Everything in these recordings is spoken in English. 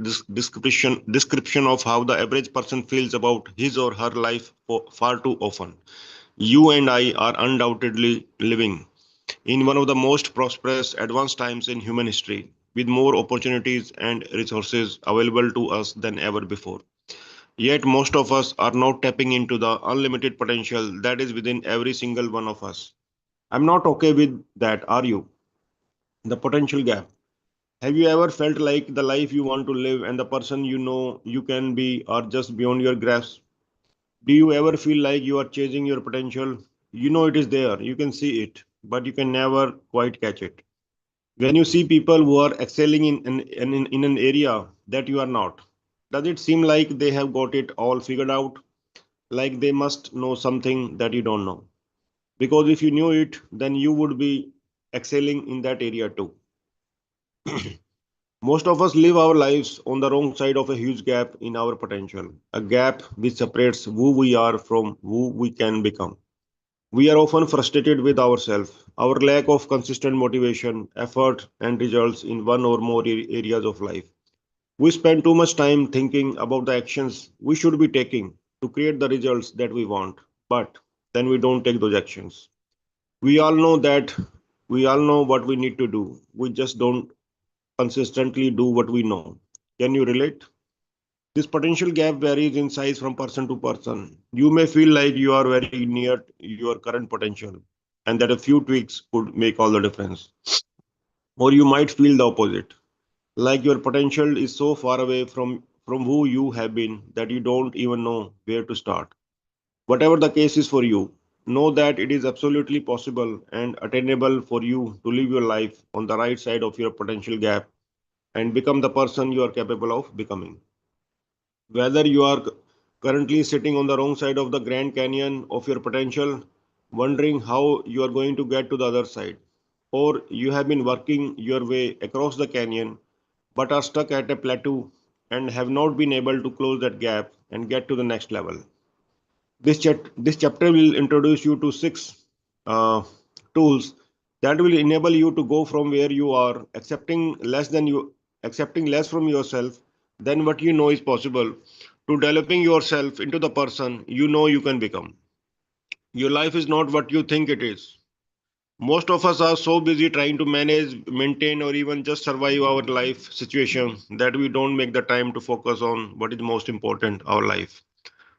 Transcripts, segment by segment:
description of how the average person feels about his or her life far too often. You and I are undoubtedly living in one of the most prosperous, advanced times in human history, with more opportunities and resources available to us than ever before. Yet, most of us are not tapping into the unlimited potential that is within every single one of us. I'm not okay with that, are you? The potential gap. Have you ever felt like the life you want to live and the person you know you can be are just beyond your grasp? Do you ever feel like you are chasing your potential? You know it is there, you can see it, but you can never quite catch it. When you see people who are excelling in an area that you are not, does it seem like they have got it all figured out? Like they must know something that you don't know? Because if you knew it, then you would be excelling in that area too. Most of us live our lives on the wrong side of a huge gap in our potential, a gap which separates who we are from who we can become. We are often frustrated with ourselves, our lack of consistent motivation, effort, and results in one or more areas of life. We spend too much time thinking about the actions we should be taking to create the results that we want, but then we don't take those actions. We all know that we all know what we need to do. We just don't consistently do what we know. Can you relate? This potential gap varies in size from person to person. You may feel like you are very near your current potential and that a few tweaks could make all the difference. Or you might feel the opposite, like your potential is so far away from who you have been that you don't even know where to start. Whatever the case is for you, know that it is absolutely possible and attainable for you to live your life on the right side of your potential gap and become the person you are capable of becoming. Whether you are currently sitting on the wrong side of the Grand Canyon of your potential, wondering how you are going to get to the other side, or you have been working your way across the canyon but are stuck at a plateau and have not been able to close that gap and get to the next level. This chapter will introduce you to six uh, tools that will enable you to go from where you are, accepting less from yourself than what you know is possible, to developing yourself into the person you know you can become. Your life is not what you think it is. Most of us are so busy trying to manage, maintain, or even just survive our life situation that we don't make the time to focus on what is most important, our life.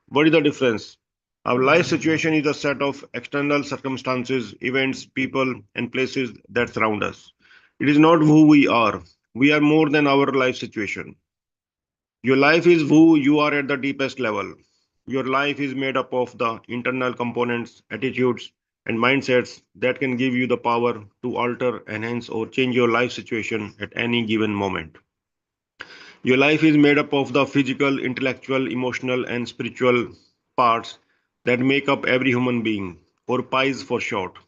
What is the difference? Our life situation is a set of external circumstances, events, people, and places that surround us. It is not who we are. We are more than our life situation. Your life is who you are at the deepest level. Your life is made up of the internal components, attitudes, and mindsets that can give you the power to alter, enhance, or change your life situation at any given moment. Your life is made up of the physical, intellectual, emotional, and spiritual parts that make up every human being, or PIEs for short.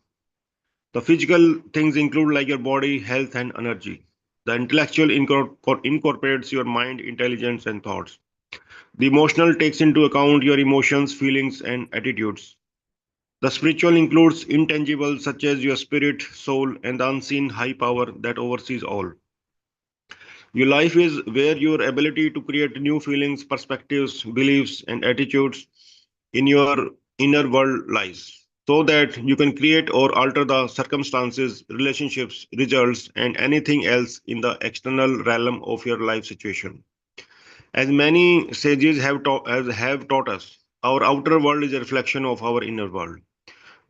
The physical things include like your body, health, and energy. The intellectual incorporates your mind, intelligence, and thoughts. The emotional takes into account your emotions, feelings, and attitudes. The spiritual includes intangibles such as your spirit, soul, and the unseen high power that oversees all. Your life is where your ability to create new feelings, perspectives, beliefs, and attitudes in your inner world lies, so that you can create or alter the circumstances, relationships, results, and anything else in the external realm of your life situation. As many sages have taught us, our outer world is a reflection of our inner world.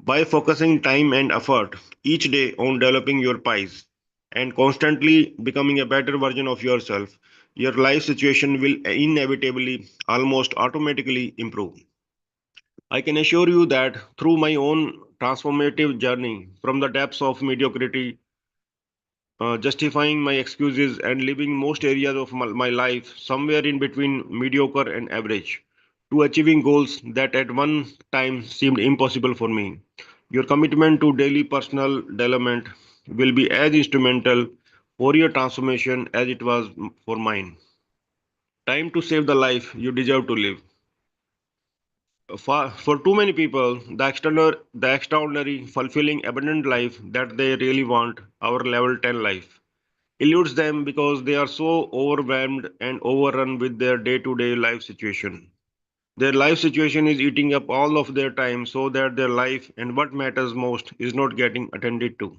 By focusing time and effort each day on developing your pies and constantly becoming a better version of yourself, your life situation will inevitably, almost automatically improve. I can assure you that through my own transformative journey from the depths of mediocrity, justifying my excuses and living most areas of my life somewhere in between mediocre and average, to achieving goals that at one time seemed impossible for me. Your commitment to daily personal development will be as instrumental for your transformation as it was for mine. Time to save the life you deserve to live. For too many people, the extraordinary, fulfilling, abundant life that they really want, our level 10 life, eludes them because they are so overwhelmed and overrun with their day to day life situation. Their life situation is eating up all of their time so that their life and what matters most is not getting attended to.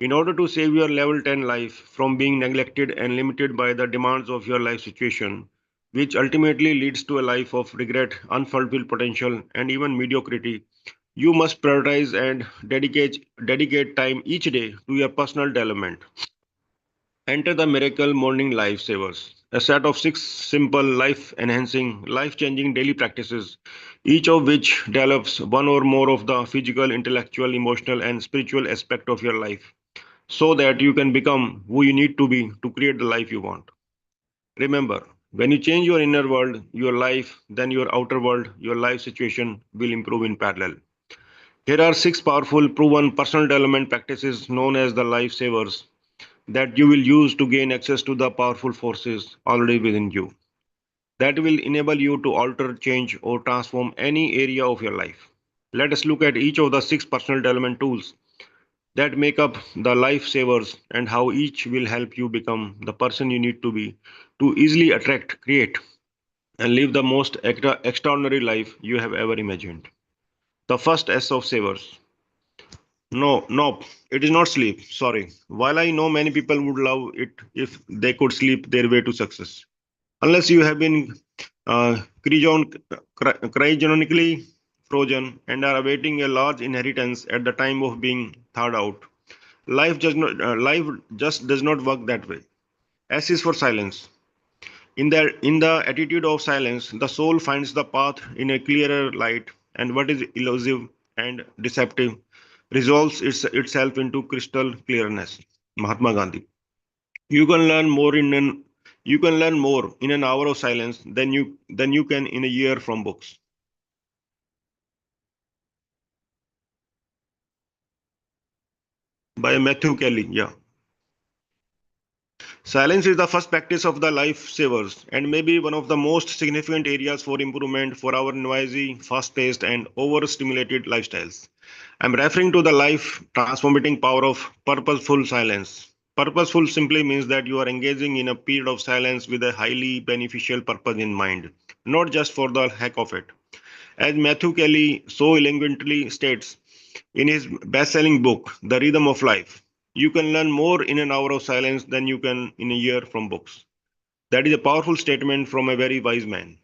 In order to save your level 10 life from being neglected and limited by the demands of your life situation, which ultimately leads to a life of regret, unfulfilled potential, and even mediocrity, you must prioritize and dedicate time each day to your personal development. Enter the Miracle Morning Lifesavers, a set of six simple, life enhancing, life changing daily practices, each of which develops one or more of the physical, intellectual, emotional, and spiritual aspect of your life so that you can become who you need to be to create the life you want. Remember, when you change your inner world, your life, then your outer world, your life situation will improve in parallel. Here are six powerful, proven personal development practices known as the lifesavers that you will use to gain access to the powerful forces already within you that will enable you to alter, change, or transform any area of your life. Let us look at each of the six personal development tools that make up the lifesavers and how each will help you become the person you need to be to easily attract, create, and live the most extraordinary life you have ever imagined. The first S of savers. No, nope, it is not sleep. Sorry. While I know many people would love it if they could sleep their way to success. Unless you have been cryogenically frozen and are awaiting a large inheritance at the time of being thawed out, life just does not work that way. S is for silence. In the attitude of silence, the soul finds the path in a clearer light, and what is elusive and deceptive resolves itself into crystal clearness. Mahatma Gandhi. You can learn more in an you can learn more in an hour of silence than you can in a year from books. By Matthew Kelly. Yeah. Silence is the first practice of the lifesavers and maybe one of the most significant areas for improvement for our noisy, fast paced, and overstimulated lifestyles. I'm referring to the life transforming power of purposeful silence. Purposeful simply means that you are engaging in a period of silence with a highly beneficial purpose in mind, not just for the heck of it. As Matthew Kelly so elegantly states in his best selling book, The Rhythm of Life, you can learn more in an hour of silence than you can in a year from books. That is a powerful statement from a very wise man.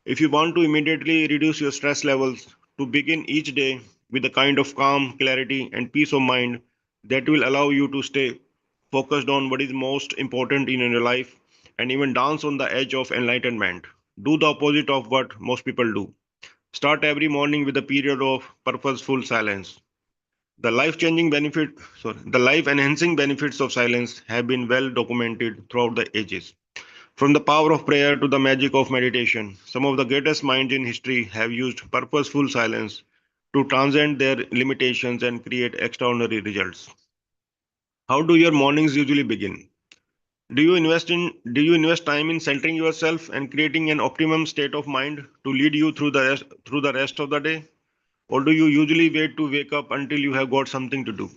If you want to immediately reduce your stress levels, to begin each day with a kind of calm, clarity, and peace of mind that will allow you to stay focused on what is most important in your life and even dance on the edge of enlightenment. Do the opposite of what most people do. Start every morning with a period of purposeful silence. The life enhancing benefits of silence have been well documented throughout the ages. From the power of prayer to the magic of meditation, some of the greatest minds in history have used purposeful silence to transcend their limitations and create extraordinary results. How do your mornings usually begin? Do you invest time in centering yourself and creating an optimum state of mind to lead you through the rest of the day? Or do you usually wait to wake up until you have got something to do?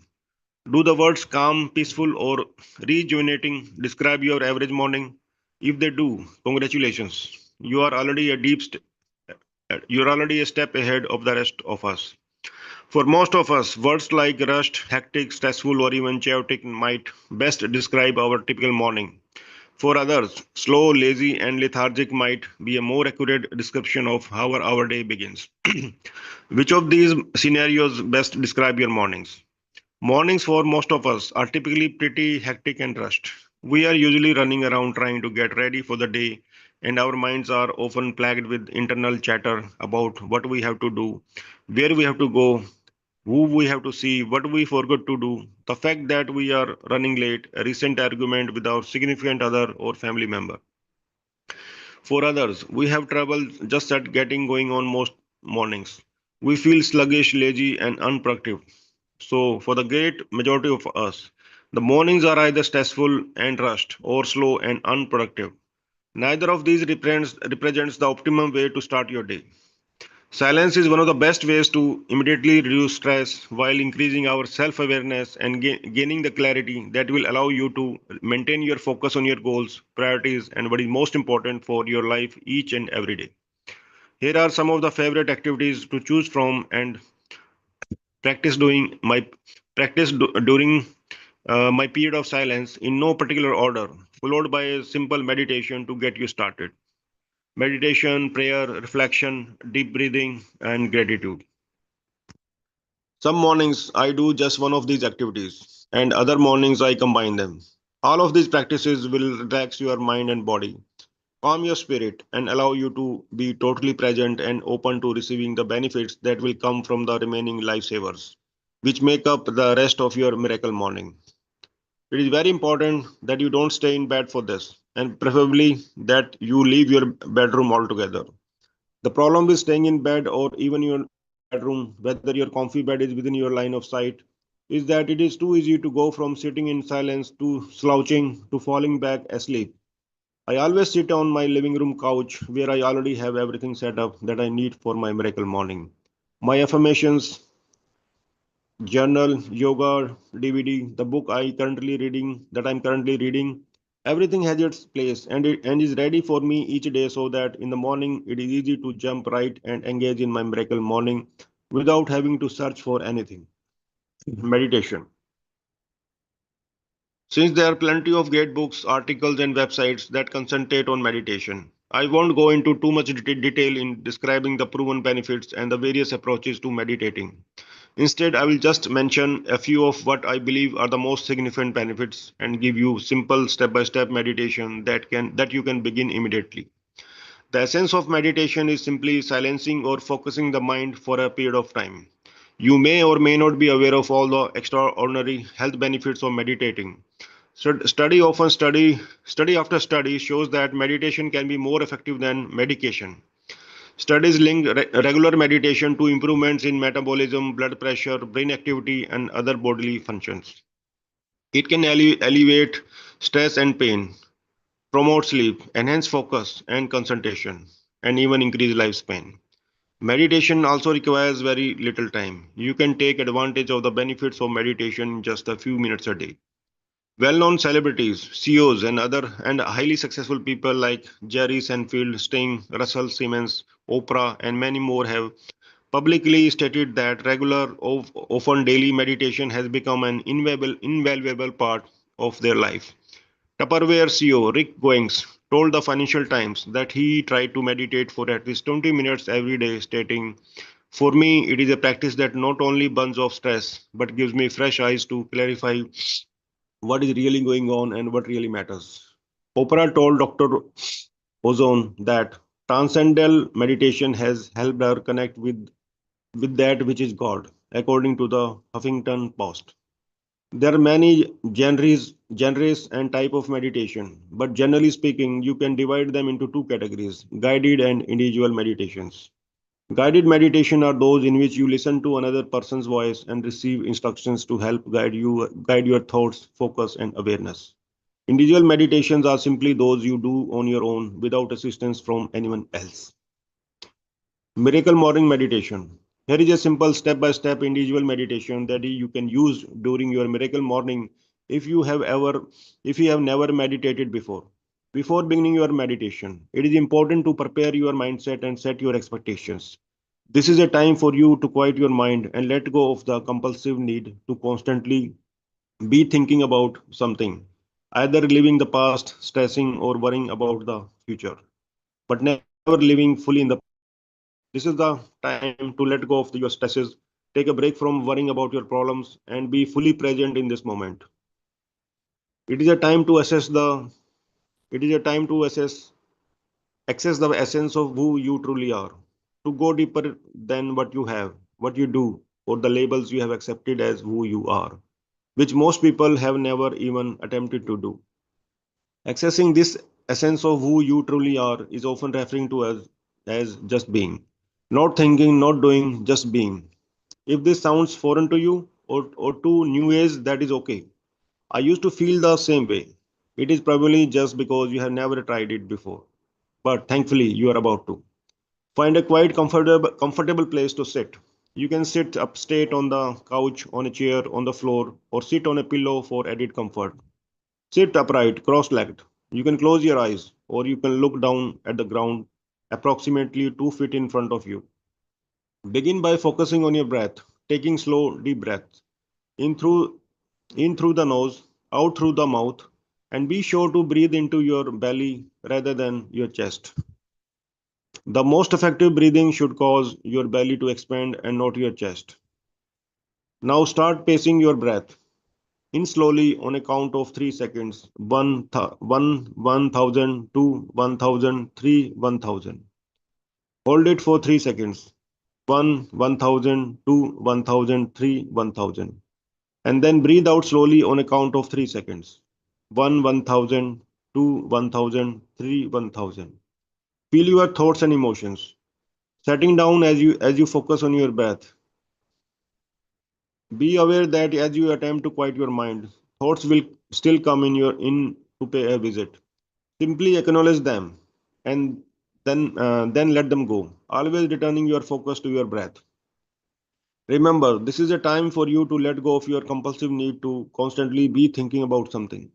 Do the words calm, peaceful, or rejuvenating describe your average morning? If they do, congratulations. You're already a step ahead of the rest of us. For most of us, words like rushed, hectic, stressful, or even chaotic might best describe our typical morning. For others, slow, lazy, and lethargic might be a more accurate description of how our day begins. Which of these scenarios best describe your mornings? Mornings for most of us are typically pretty hectic and rushed. We are usually running around trying to get ready for the day, and our minds are often plagued with internal chatter about what we have to do, where we have to go, who we have to see, what we forgot to do, the fact that we are running late, a recent argument with our significant other or family member. For others, we have trouble just at getting going on most mornings. We feel sluggish, lazy, and unproductive. So, for the great majority of us, the mornings are either stressful and rushed or slow and unproductive. Neither of these represents the optimum way to start your day. Silence is one of the best ways to immediately reduce stress while increasing our self awareness and gaining the clarity that will allow you to maintain your focus on your goals, priorities, and what is most important for your life each and every day. Here are some of the favorite activities to choose from and practice doing my during my period of silence in no particular order, followed by a simple meditation to get you started. Meditation, prayer, reflection, deep breathing, and gratitude. Some mornings I do just one of these activities, and other mornings I combine them. All of these practices will relax your mind and body, calm your spirit, and allow you to be totally present and open to receiving the benefits that will come from the remaining lifesavers, which make up the rest of your miracle morning. It is very important that you don't stay in bed for this, and preferably that you leave your bedroom altogether. The problem with staying in bed or even your bedroom, whether your comfy bed is within your line of sight, is that it is too easy to go from sitting in silence to slouching to falling back asleep. I always sit on my living room couch where I already have everything set up that I need for my miracle morning. My affirmations, journal, yoga, DVD, the book I'm currently reading, everything has its place and is ready for me each day so that in the morning it is easy to jump right and engage in my miracle morning without having to search for anything. Meditation. Since there are plenty of great books, articles, and websites that concentrate on meditation, I won't go into too much detail in describing the proven benefits and the various approaches to meditating. Instead, I will just mention a few of what I believe are the most significant benefits and give you simple step-by-step meditation that you can begin immediately. The essence of meditation is simply silencing or focusing the mind for a period of time. You may or may not be aware of all the extraordinary health benefits of meditating. Study after study shows that meditation can be more effective than medication. Studies link regular meditation to improvements in metabolism, blood pressure, brain activity, and other bodily functions. It can alleviate stress and pain, promote sleep, enhance focus and concentration, and even increase lifespan. Meditation also requires very little time. You can take advantage of the benefits of meditation in just a few minutes a day. Well-known celebrities, CEOs, and highly successful people like Jerry Seinfeld, Sting, Russell Simmons, Oprah, and many more have publicly stated that regular, often daily meditation has become an invaluable part of their life. Tupperware CEO Rick Goings told the Financial Times that he tried to meditate for at least 20 minutes every day, stating, "For me, it is a practice that not only burns off stress, but gives me fresh eyes to clarify what is really going on and what really matters." Oprah told Dr. Ozone that transcendental meditation has helped her connect with that which is God, according to the Huffington Post. There are many genres and type of meditation, but generally speaking, you can divide them into two categories: guided and individual meditations. Guided meditation are those in which you listen to another person's voice and receive instructions to help guide your thoughts, focus, and awareness. Individual meditations are simply those you do on your own without assistance from anyone else. Miracle Morning Meditation. Here is a simple step-by-step individual meditation that you can use during your miracle morning if you have ever if you have never meditated before. Before beginning your meditation, it is important to prepare your mindset and set your expectations. This is a time for you to quiet your mind and let go of the compulsive need to constantly be thinking about something, either living the past, stressing, or worrying about the future, but never living fully in the. This is the time to let go of your stresses, take a break from worrying about your problems, and be fully present in this moment. It is a time to assess the it is a time to access the essence of who you truly are, to go deeper than what you do, or the labels you have accepted as who you are, which most people have never even attempted to do. Accessing this essence of who you truly are is often referring to as just being. Not thinking, not doing, just being. If this sounds foreign to you or too new age, that is okay. I used to feel the same way. It is probably just because you have never tried it before. But thankfully, you are about to. Find a quiet, comfortable place to sit. You can sit up straight on the couch, on a chair, on the floor, or sit on a pillow for added comfort. Sit upright, cross legged. You can close your eyes, or you can look down at the ground approximately 2 feet in front of you. Begin by focusing on your breath, taking slow, deep breaths in through the nose, out through the mouth, and be sure to breathe into your belly rather than your chest. The most effective breathing should cause your belly to expand and not your chest. Now start pacing your breath. In slowly on a count of 3 seconds. 1000, 2, 1000, 3, 1000. Hold it for 3 seconds. 1, 1000, 2, 1000, 3, 1000. And then breathe out slowly on a count of 3 seconds. 1, 1000, 2, 1000, 3, 1000. Feel your thoughts and emotions. Setting down as you focus on your breath. Be aware that as you attempt to quiet your mind, thoughts will still come in to pay a visit. Simply acknowledge them and then let them go. Always returning your focus to your breath. Remember, this is a time for you to let go of your compulsive need to constantly be thinking about something.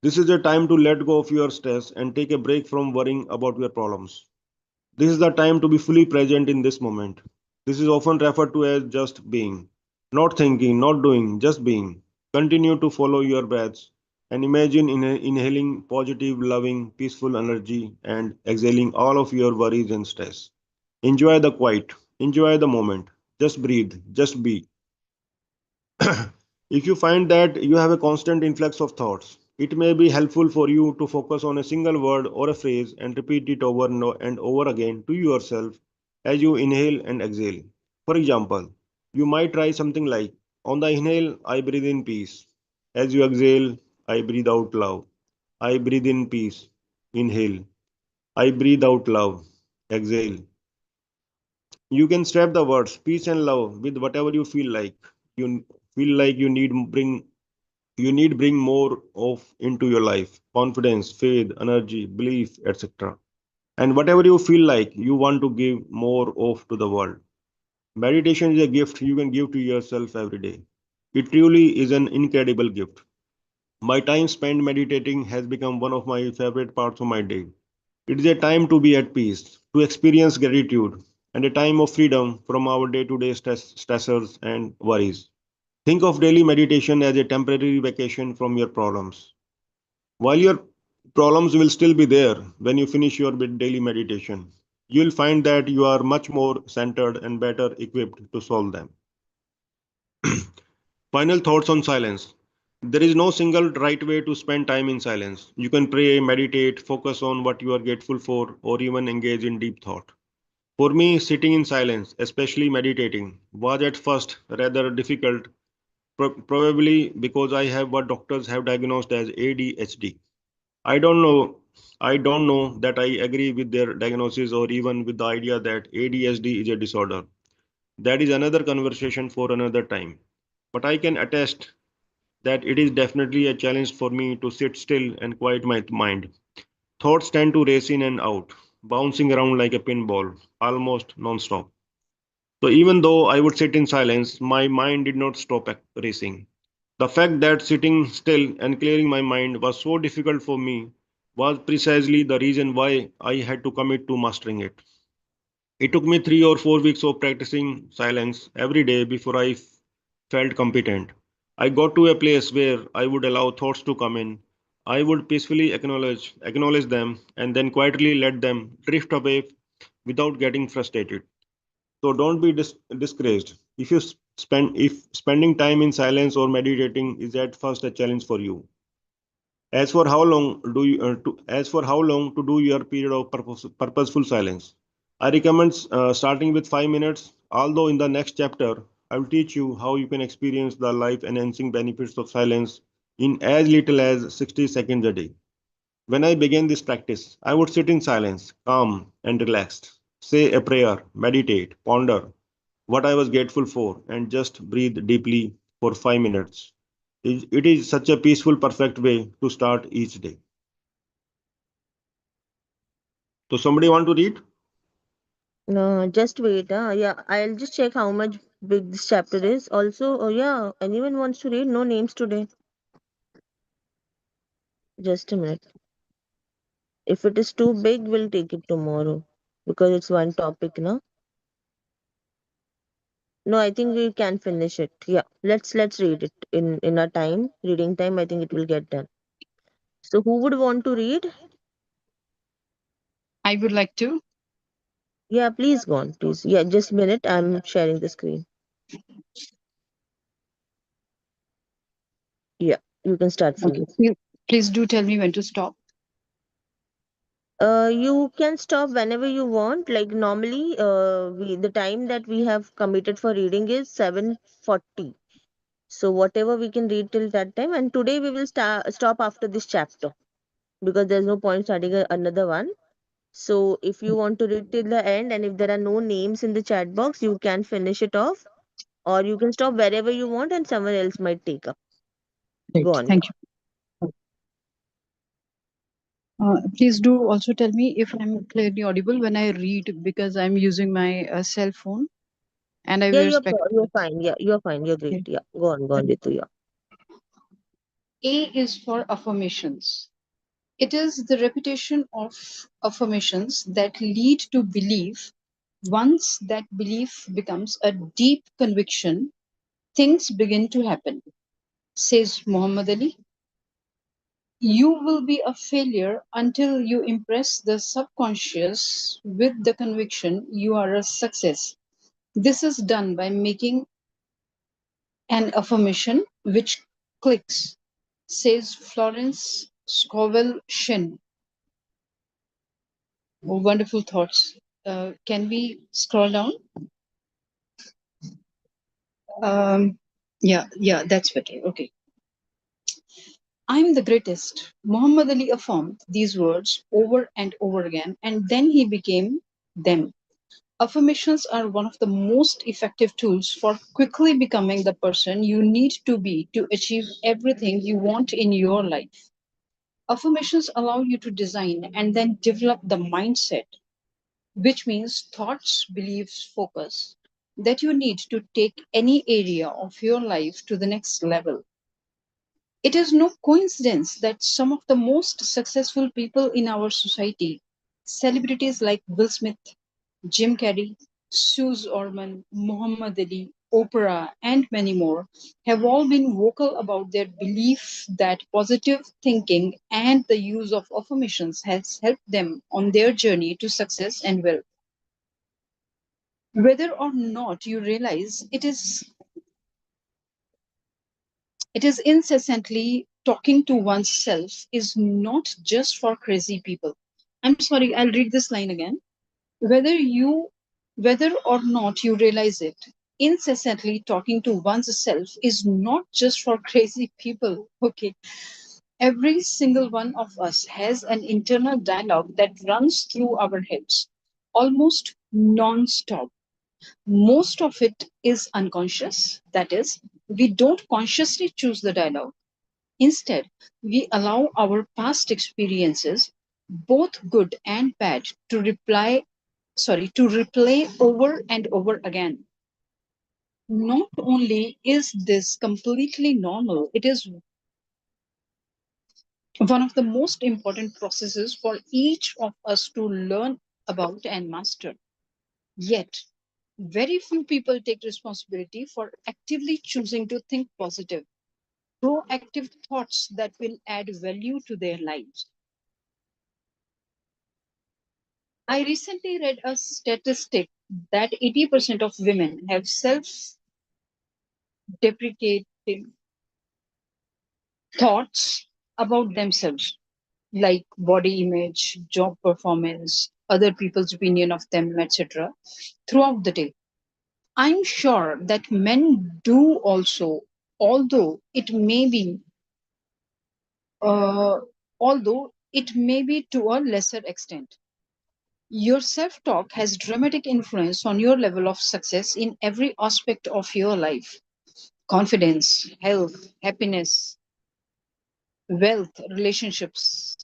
This is a time to let go of your stress and take a break from worrying about your problems. This is the time to be fully present in this moment. This is often referred to as just being. Not thinking, not doing, just being. Continue to follow your breaths and imagine inhaling positive, loving, peaceful energy and exhaling all of your worries and stress. Enjoy the quiet, enjoy the moment. Just breathe, just be. If you find that you have a constant influx of thoughts, it may be helpful for you to focus on a single word or a phrase and repeat it over and over again to yourself as you inhale and exhale. For example, you might try something like, on the inhale, I breathe in peace. As you exhale, I breathe out love. I breathe in peace. Inhale. I breathe out love. Exhale. You can strap the words peace and love with whatever you feel like. You feel like you need bring more of into your life confidence, faith, energy, belief, etc. And whatever you feel like you want to give more of to the world. Meditation is a gift you can give to yourself every day. It truly is an incredible gift. My time spent meditating has become one of my favorite parts of my day. It is a time to be at peace, to experience gratitude, and a time of freedom from our day-to-day stressors and worries. Think of daily meditation as a temporary vacation from your problems. While your problems will still be there when you finish your daily meditation, you'll find that you are much more centered and better equipped to solve them. Final thoughts on silence. There is no single right way to spend time in silence. You can pray, meditate, focus on what you are grateful for, or even engage in deep thought. For me, sitting in silence, especially meditating, was at first rather difficult, probably because I have what doctors have diagnosed as ADHD. I don't know. I don't know that I agree with their diagnosis or even with the idea that ADHD is a disorder. That is another conversation for another time. But I can attest that it is definitely a challenge for me to sit still and quiet my mind. Thoughts tend to race in and out, bouncing around like a pinball, almost non-stop. So even though I would sit in silence, my mind did not stop racing. The fact that sitting still and clearing my mind was so difficult for me was precisely the reason why I had to commit to mastering it. It took me 3 or 4 weeks of practicing silence every day before I felt competent. I got to a place where I would allow thoughts to come in. I would peacefully acknowledge them and then quietly let them drift away without getting frustrated. So don't be discouraged. If spending time in silence or meditating is at first a challenge for you. As for how long to do your period of purposeful silence? I recommend starting with 5 minutes. Although in the next chapter, I will teach you how you can experience the life-enhancing benefits of silence in as little as 60 seconds a day. When I began this practice, I would sit in silence, calm and relaxed, say a prayer, meditate, ponder what I was grateful for, and just breathe deeply for 5 minutes. It is such a peaceful, perfect way to start each day. So, somebody want to read? Just wait. Yeah, I'll just check how much big this chapter is. Also, yeah, anyone wants to read? No names today. Just a minute. If it is too big, we'll take it tomorrow because it's one topic, no? No, I think we can finish it. Yeah, let's read it in our time, reading time. I think it will get done. So, who would want to read? I would like to. Yeah, please go on, please. Yeah, just a minute. I'm sharing the screen. Yeah, you can start from Okay. here. Please do tell me when to stop. You can stop whenever you want. Like normally, the time that we have committed for reading is 7:40. So whatever we can read till that time. And today we will stop after this chapter because there's no point starting another one. So if you want to read till the end, and if there are no names in the chat box, you can finish it off, or you can stop wherever you want, and someone else might take up. Go Great. on. Thank you. Please do also tell me if I'm clearly audible when I read because I'm using my cell phone and I Yeah, wear you're spectacles. fine. Yeah, you're fine. You're great. Okay. Yeah, go on, Ritu. Yeah. A is for affirmations. It is the repetition of affirmations that lead to belief. Once that belief becomes a deep conviction, things begin to happen. Says Muhammad Ali, you will be a failure until you impress the subconscious with the conviction you are a success. This is done by making an affirmation which clicks, says Florence Scovel Shin. Wonderful thoughts. Can we scroll down? Yeah, that's better. Okay. I'm the greatest. Muhammad Ali affirmed these words over and over again, and then he became them. Affirmations are one of the most effective tools for quickly becoming the person you need to be to achieve everything you want in your life. Affirmations allow you to design and then develop the mindset, which means thoughts, beliefs, focus, that you need to take any area of your life to the next level. It is no coincidence that some of the most successful people in our society, celebrities like Will Smith, Jim Carrey, Suze Orman, Muhammad Ali, Oprah, and many more, have all been vocal about their belief that positive thinking and the use of affirmations has helped them on their journey to success and wealth. Whether or not you realize it is incessantly talking to oneself is not just for crazy people. I'm sorry, I'll read this line again. Whether you whether or not you realize it, incessantly talking to one's self is not just for crazy people. Okay, every single one of us has an internal dialogue that runs through our heads almost non-stop. Most of it is unconscious, that is, we don't consciously choose the dialogue. Instead, we allow our past experiences, both good and bad, to replay over and over again. Not only is this completely normal, it is one of the most important processes for each of us to learn about and master. Yet, very few people take responsibility for actively choosing to think positive, proactive thoughts that will add value to their lives. I recently read a statistic that 80% of women have self deprecating thoughts about themselves, like body image, job performance, other people's opinion of them, etc., throughout the day. I'm sure that men do also, although it may be, uh, although it may be to a lesser extent. Your self talk has dramatic influence on your level of success in every aspect of your life: confidence, health, happiness, wealth, relationships,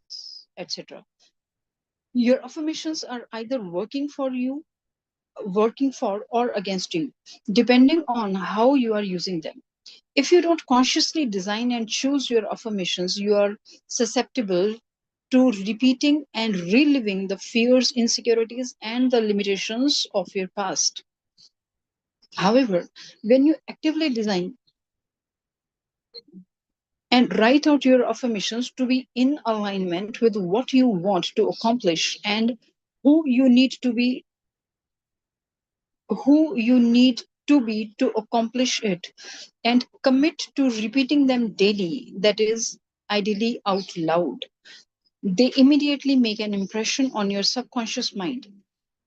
etc. Your affirmations are either working for you working for or against you, depending on how you are using them. If you don't consciously design and choose your affirmations, you are susceptible to repeating and reliving the fears, insecurities, and the limitations of your past. However, when you actively design and write out your affirmations to be in alignment with what you want to accomplish and who you need to be who you need to be to accomplish it, and commit to repeating them daily, that is ideally out loud, they immediately make an impression on your subconscious mind.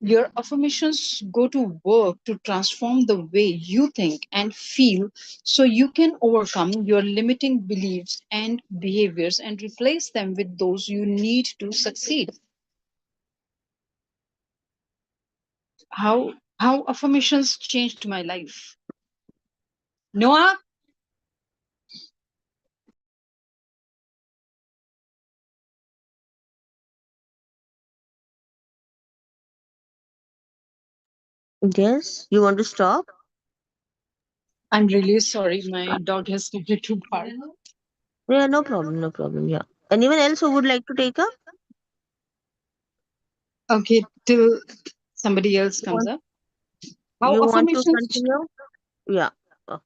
Your affirmations go to work to transform the way you think and feel, so you can overcome your limiting beliefs and behaviors and replace them with those you need to succeed. How affirmations changed my life. Noah? Yes, you want to stop? I'm really sorry, my dog has started to bark. Yeah, no problem, no problem. Yeah. Anyone else who would like to take up? Okay, till somebody else You comes want, up. How you want to affirmations continue? Yeah. Oh,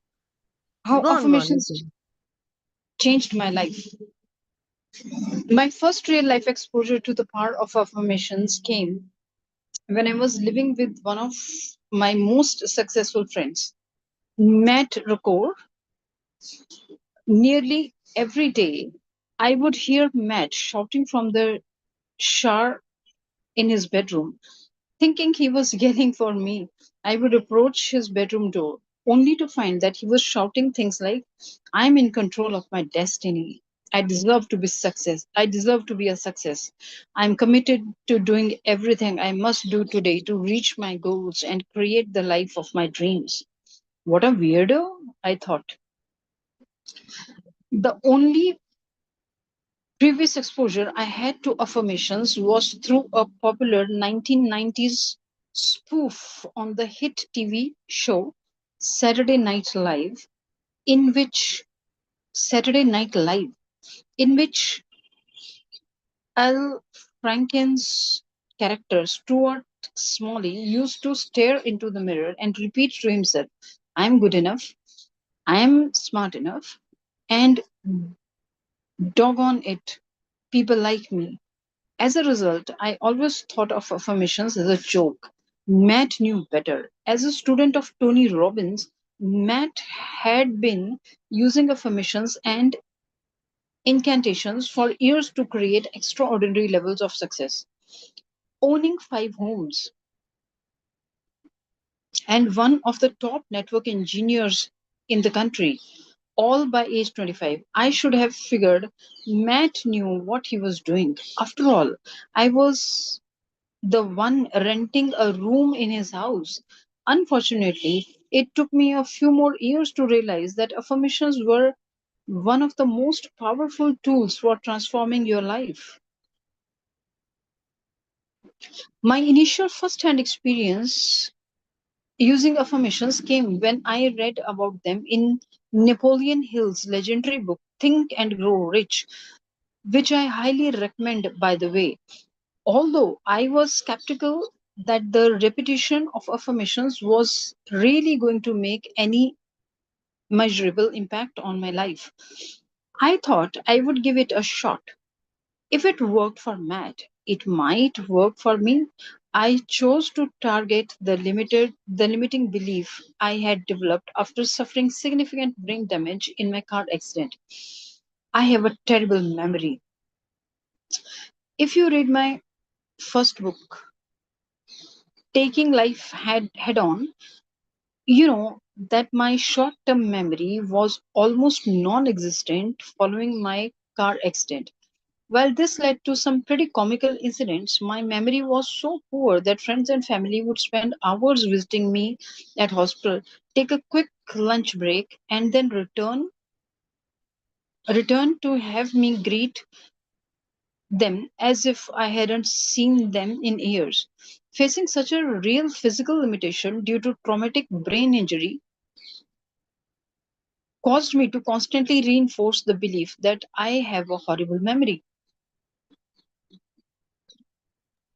how go on. You affirmations can. changed my life. My first real life exposure to the power of affirmations came when I was living with one of my most successful friends, Matt Rocor. Nearly every day, I would hear Matt shouting from the shower in his bedroom. Thinking he was yelling for me, I would approach his bedroom door, only to find that he was shouting things like, I'm in control of my destiny. I deserve to be success. I deserve to be a success. I'm committed to doing everything I must do today to reach my goals and create the life of my dreams. What a weirdo, I thought. The only previous exposure I had to affirmations was through a popular 1990s spoof on the hit TV show Saturday Night Live, in which Saturday Night Live, in which Al Franken's character Stuart Smalley used to stare into the mirror and repeat to himself, I'm good enough, I am smart enough, and doggone it, people like me. As a result, I always thought of affirmations as a joke. Matt knew better. As a student of Tony Robbins, Matt had been using affirmations and incantations for years to create extraordinary levels of success. Owning 5 homes and one of the top network engineers in the country, all by age 25. I should have figured Matt knew what he was doing. After all, I was the one renting a room in his house. Unfortunately, it took me a few more years to realize that affirmations were one of the most powerful tools for transforming your life. My initial first hand experience using affirmations came when I read about them in Napoleon Hill's legendary book, Think and Grow Rich, which I highly recommend, by the way. Although I was skeptical that the repetition of affirmations was really going to make any measurable impact on my life, I thought I would give it a shot. If it worked for Matt, it might work for me. I chose to target the limiting belief I had developed after suffering significant brain damage in my car accident. I have a terrible memory. If you read my first book, Taking Life Head On, you know that my short term memory was almost non existent following my car accident. While this led to some pretty comical incidents, my memory was so poor that friends and family would spend hours visiting me at hospital, take a quick lunch break, and then return to have me greet them as if I hadn't seen them in years. Facing such a real physical limitation due to traumatic brain injury caused me to constantly reinforce the belief that I have a horrible memory.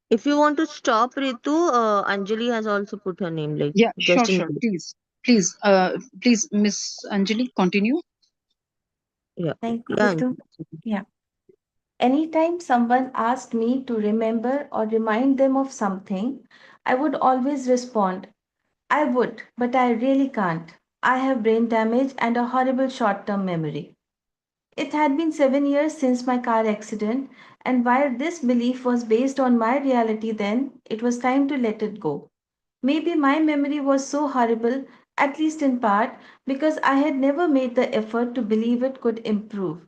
If you want to stop Ritu, Anjali has also put her name, like Yeah, just sure, in sure. case. Please, Miss Anjali, continue. Yeah, Thank you, yeah, Ritu. Anjali. Yeah. Anytime someone asked me to remember or remind them of something, I would always respond, I would, but I really can't. I have brain damage and a horrible short term memory. It had been 7 years since my car accident, and while this belief was based on my reality then, it was time to let it go. Maybe my memory was so horrible, at least in part, because I had never made the effort to believe it could improve.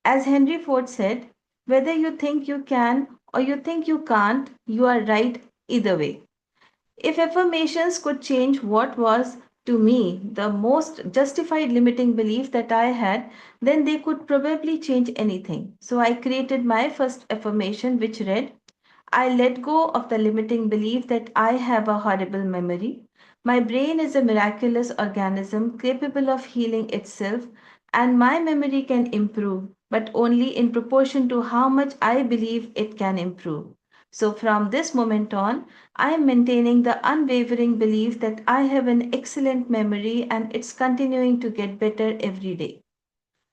As Henry Ford said, whether you think you can or you think you can't, you are right either way. If affirmations could change what was, to me, the most justified limiting belief that I had, then they could probably change anything. So I created my first affirmation, which read, I let go of the limiting belief that I have a horrible memory. My brain is a miraculous organism capable of healing itself, and my memory can improve, but only in proportion to how much I believe it can improve. So, from this moment on, I am maintaining the unwavering belief that I have an excellent memory and it's continuing to get better every day.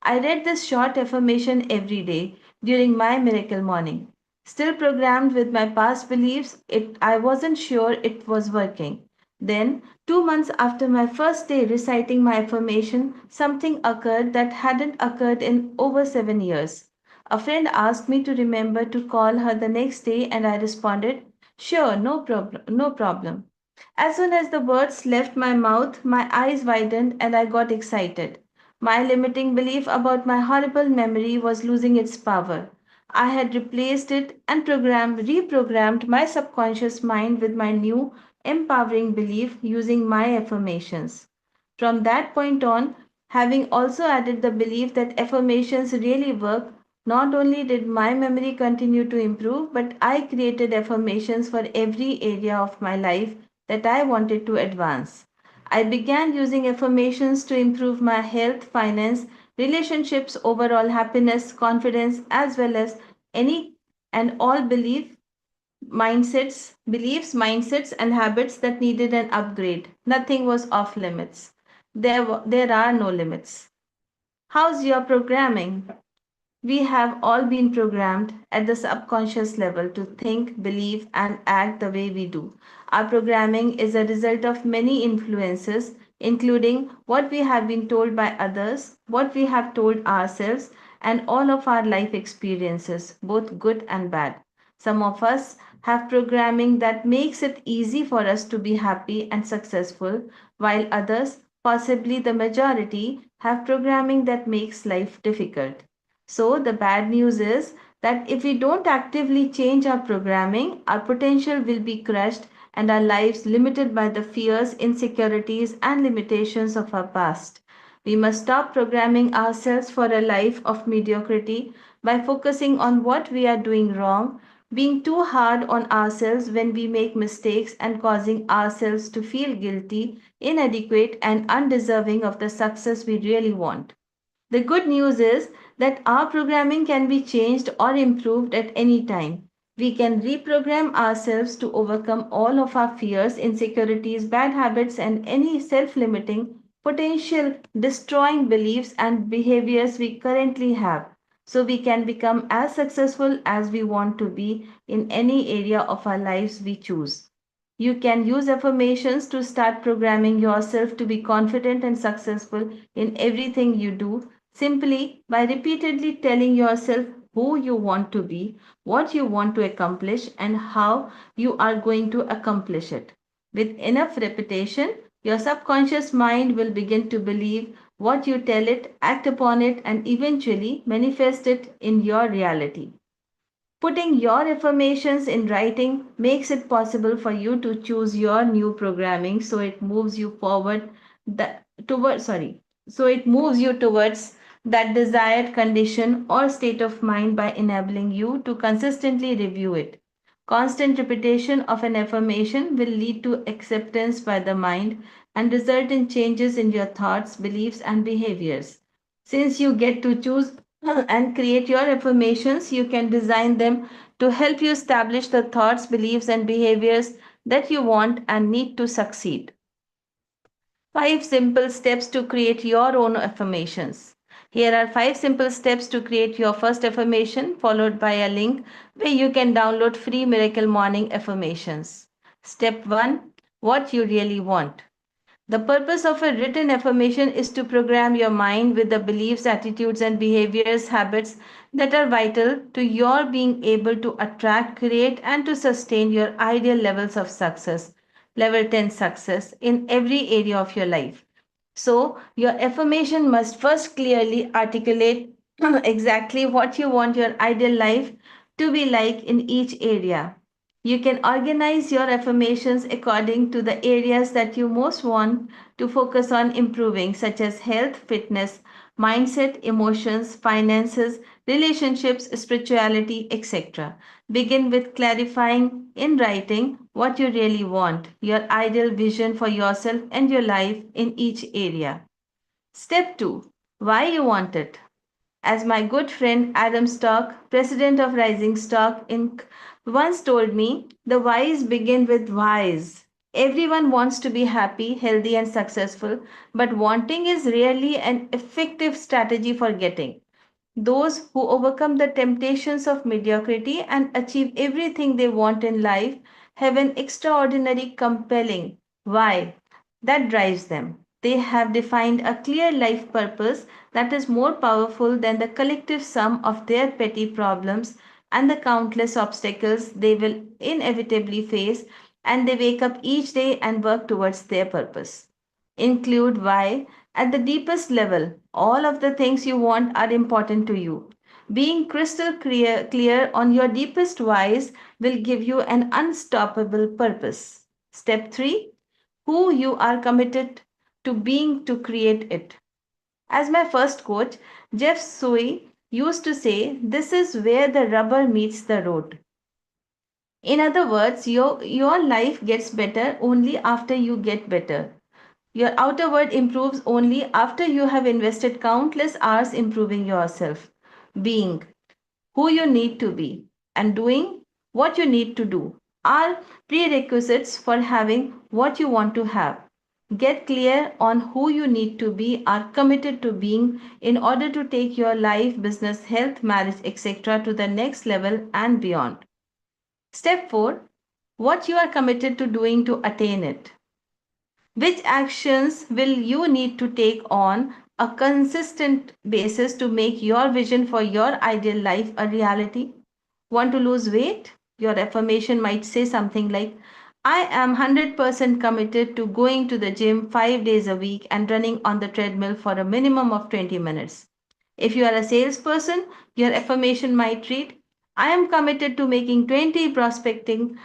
I read this short affirmation every day during my miracle morning. Still programmed with my past beliefs, I wasn't sure it was working. Then, 2 months after my first day reciting my affirmation, something occurred that hadn't occurred in over 7 years. A friend asked me to remember to call her the next day, and I responded, sure, no problem, no problem. As soon as the words left my mouth, my eyes widened and I got excited. My limiting belief about my horrible memory was losing its power. I had replaced it and reprogrammed my subconscious mind with my new empowering belief using my affirmations. From that point on, having also added the belief that affirmations really work, not only did my memory continue to improve, but I created affirmations for every area of my life that I wanted to advance. I began using affirmations to improve my health, finance, relationships, overall happiness, confidence, as well as any and all beliefs, mindsets, and habits that needed an upgrade. Nothing was off limits. There are no limits. How's your programming? We have all been programmed at the subconscious level to think, believe, and act the way we do. Our programming is a result of many influences, including what we have been told by others, what we have told ourselves, and all of our life experiences, both good and bad. Some of us have programming that makes it easy for us to be happy and successful, while others, possibly the majority, have programming that makes life difficult. So, the bad news is that if we don't actively change our programming, our potential will be crushed and our lives limited by the fears, insecurities, and limitations of our past. We must stop programming ourselves for a life of mediocrity by focusing on what we are doing wrong, being too hard on ourselves when we make mistakes, and causing ourselves to feel guilty, inadequate, and undeserving of the success we really want. The good news is that our programming can be changed or improved at any time. We can reprogram ourselves to overcome all of our fears, insecurities, bad habits, and any self limiting, potential destroying beliefs and behaviors we currently have, so we can become as successful as we want to be in any area of our lives we choose. You can use affirmations to start programming yourself to be confident and successful in everything you do simply by repeatedly telling yourself who you want to be, what you want to accomplish, and how you are going to accomplish it. With enough repetition, your subconscious mind will begin to believe what you tell it, act upon it, and eventually manifest it in your reality. Putting your affirmations in writing makes it possible for you to choose your new programming so it moves you forward the toward sorry so it moves you towards that desired condition or state of mind by enabling you to consistently review it. Constant repetition of an affirmation will lead to acceptance by the mind and result in changes in your thoughts, beliefs, and behaviors. Since you get to choose and create your affirmations, you can design them to help you establish the thoughts, beliefs, and behaviors that you want and need to succeed. 5 simple steps to create your own affirmations. Here are 5 simple steps to create your first affirmation, followed by a link where you can download free Miracle Morning affirmations. Step 1: What you really want. The purpose of a written affirmation is to program your mind with the beliefs, attitudes, and behaviors, habits that are vital to your being able to attract, create, and to sustain your ideal levels of success, level 10 success in every area of your life. So, your affirmation must first clearly articulate exactly what you want your ideal life to be like in each area. You can organize your affirmations according to the areas that you most want to focus on improving, such as health, fitness, mindset, emotions, finances, relationships, spirituality, etc. Begin with clarifying in writing what you really want, your ideal vision for yourself and your life in each area. Step 2: Why you want it. As my good friend Adam Stock, president of Rising Stock Inc., once told me, the whys begin with whys. Everyone wants to be happy, healthy, and successful, but wanting is rarely an effective strategy for getting. Those who overcome the temptations of mediocrity and achieve everything they want in life have an extraordinary, compelling why that drives them. They have defined a clear life purpose that is more powerful than the collective sum of their petty problems and the countless obstacles they will inevitably face, and they wake up each day and work towards their purpose. Include why at the deepest level. All of the things you want are important to you. Being crystal clear on your deepest whys will give you an unstoppable purpose. Step 3: Who you are committed to being to create it. As my first coach, Jeff Sui, used to say, this is where the rubber meets the road. In other words, your life gets better only after you get better. Your outer world improves only after you have invested countless hours improving yourself, being who you need to be, and doing what you need to do are prerequisites for having what you want to have. Get clear on who you need to be, are committed to being in order to take your life, business, health, marriage, etc. to the next level and beyond. Step 4: What you are committed to doing to attain it. Which actions will you need to take on a consistent basis to make your vision for your ideal life a reality? Want to lose weight? Your affirmation might say something like, I am 100% committed to going to the gym 5 days a week and running on the treadmill for a minimum of 20 minutes. If you are a salesperson, your affirmation might read, I am committed to making 20 prospecting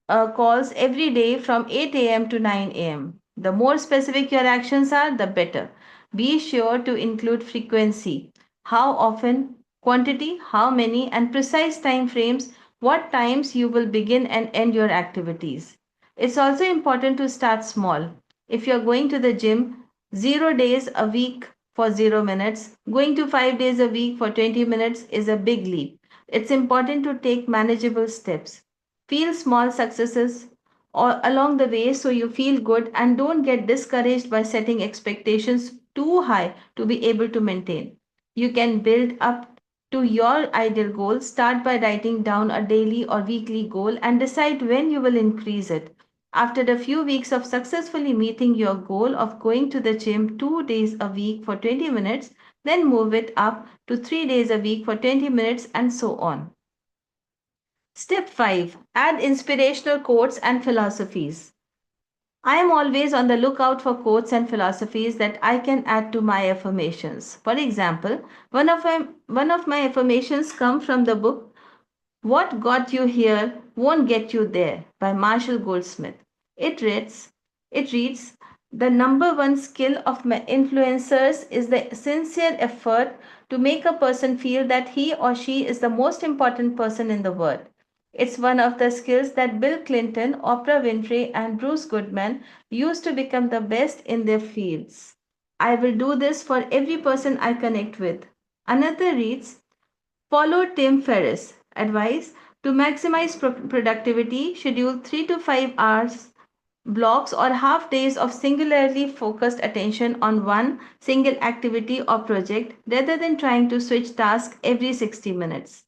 calls every day from 8 a.m. to 9 a.m. The more specific your actions are, the better. Be sure to include frequency, how often, quantity, how many, and precise time frames, what times you will begin and end your activities. It's also important to start small. If you're going to the gym 0 days a week for 0 minutes, going to 5 days a week for 20 minutes is a big leap. It's important to take manageable steps. Feel small successes along the way so you feel good and don't get discouraged by setting expectations too high to be able to maintain. You can build up to your ideal goal. Start by writing down a daily or weekly goal and decide when you will increase it. After a few weeks of successfully meeting your goal of going to the gym 2 days a week for 20 minutes, then move it up to 3 days a week for 20 minutes and so on. Step 5: Add inspirational quotes and philosophies. I am always on the lookout for quotes and philosophies that I can add to my affirmations. For example, one of my affirmations come from the book What Got You Here Won't Get You There by Marshall Goldsmith. It reads, The number one skill of influencers is the sincere effort to make a person feel that he or she is the most important person in the world. It's one of the skills that Bill Clinton, Oprah Winfrey, and Bruce Goodman used to become the best in their fields. I will do this for every person I connect with. Another reads, follow Tim Ferriss' advice to maximize productivity, schedule 3 to 5 hours blocks or half days of singularly focused attention on one single activity or project rather than trying to switch tasks every 60 minutes.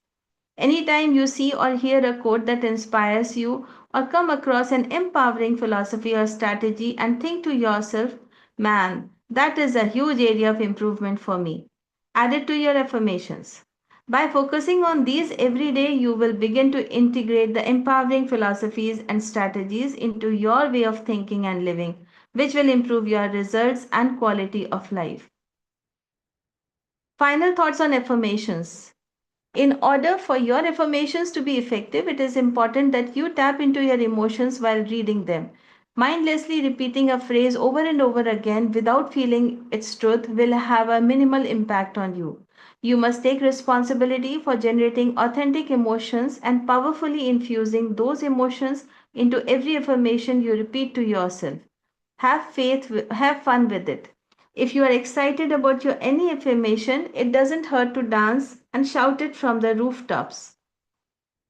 Anytime you see or hear a quote that inspires you or come across an empowering philosophy or strategy and think to yourself, man, that is a huge area of improvement for me. Add it to your affirmations. By focusing on these every day, you will begin to integrate the empowering philosophies and strategies into your way of thinking and living, which will improve your results and quality of life. Final thoughts on affirmations. In order for your affirmations to be effective, it is important that you tap into your emotions while reading them. Mindlessly repeating a phrase over and over again without feeling its truth will have a minimal impact on you. You must take responsibility for generating authentic emotions and powerfully infusing those emotions into every affirmation you repeat to yourself. Have faith, have fun with it. If you are excited about your any affirmation, it doesn't hurt to dance and shout it from the rooftops.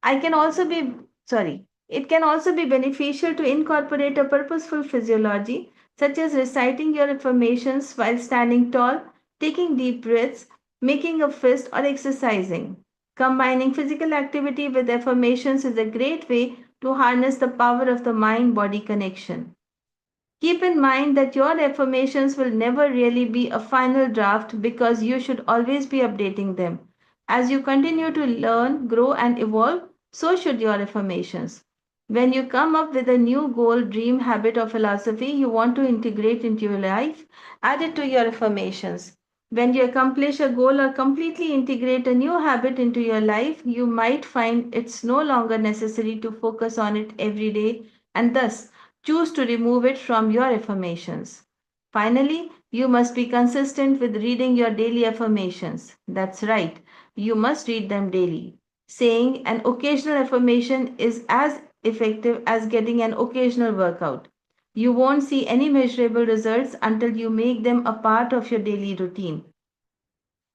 I can also be sorry. It can also be beneficial to incorporate a purposeful physiology, such as reciting your affirmations while standing tall, taking deep breaths, making a fist, or exercising. Combining physical activity with affirmations is a great way to harness the power of the mind body connection. Keep in mind that your affirmations will never really be a final draft because you should always be updating them. As you continue to learn, grow, and evolve, so should your affirmations. When you come up with a new goal, dream, habit, or philosophy you want to integrate into your life, add it to your affirmations. When you accomplish a goal or completely integrate a new habit into your life, you might find it's no longer necessary to focus on it every day and thus choose to remove it from your affirmations. Finally, you must be consistent with reading your daily affirmations. That's right, you must read them daily. Saying an occasional affirmation is as effective as getting an occasional workout. You won't see any measurable results until you make them a part of your daily routine.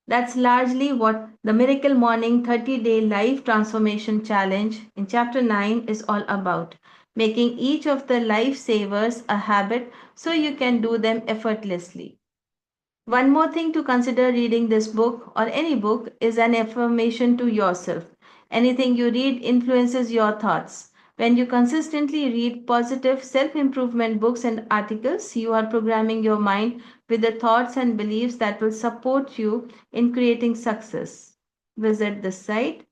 That's largely what the Miracle Morning 30-Day Life Transformation Challenge in Chapter 9 is all about. Making each of the lifesavers a habit so you can do them effortlessly. One more thing to consider reading this book or any book is an affirmation to yourself. Anything you read influences your thoughts. When you consistently read positive self improvement books and articles, you are programming your mind with the thoughts and beliefs that will support you in creating success. Visit the site.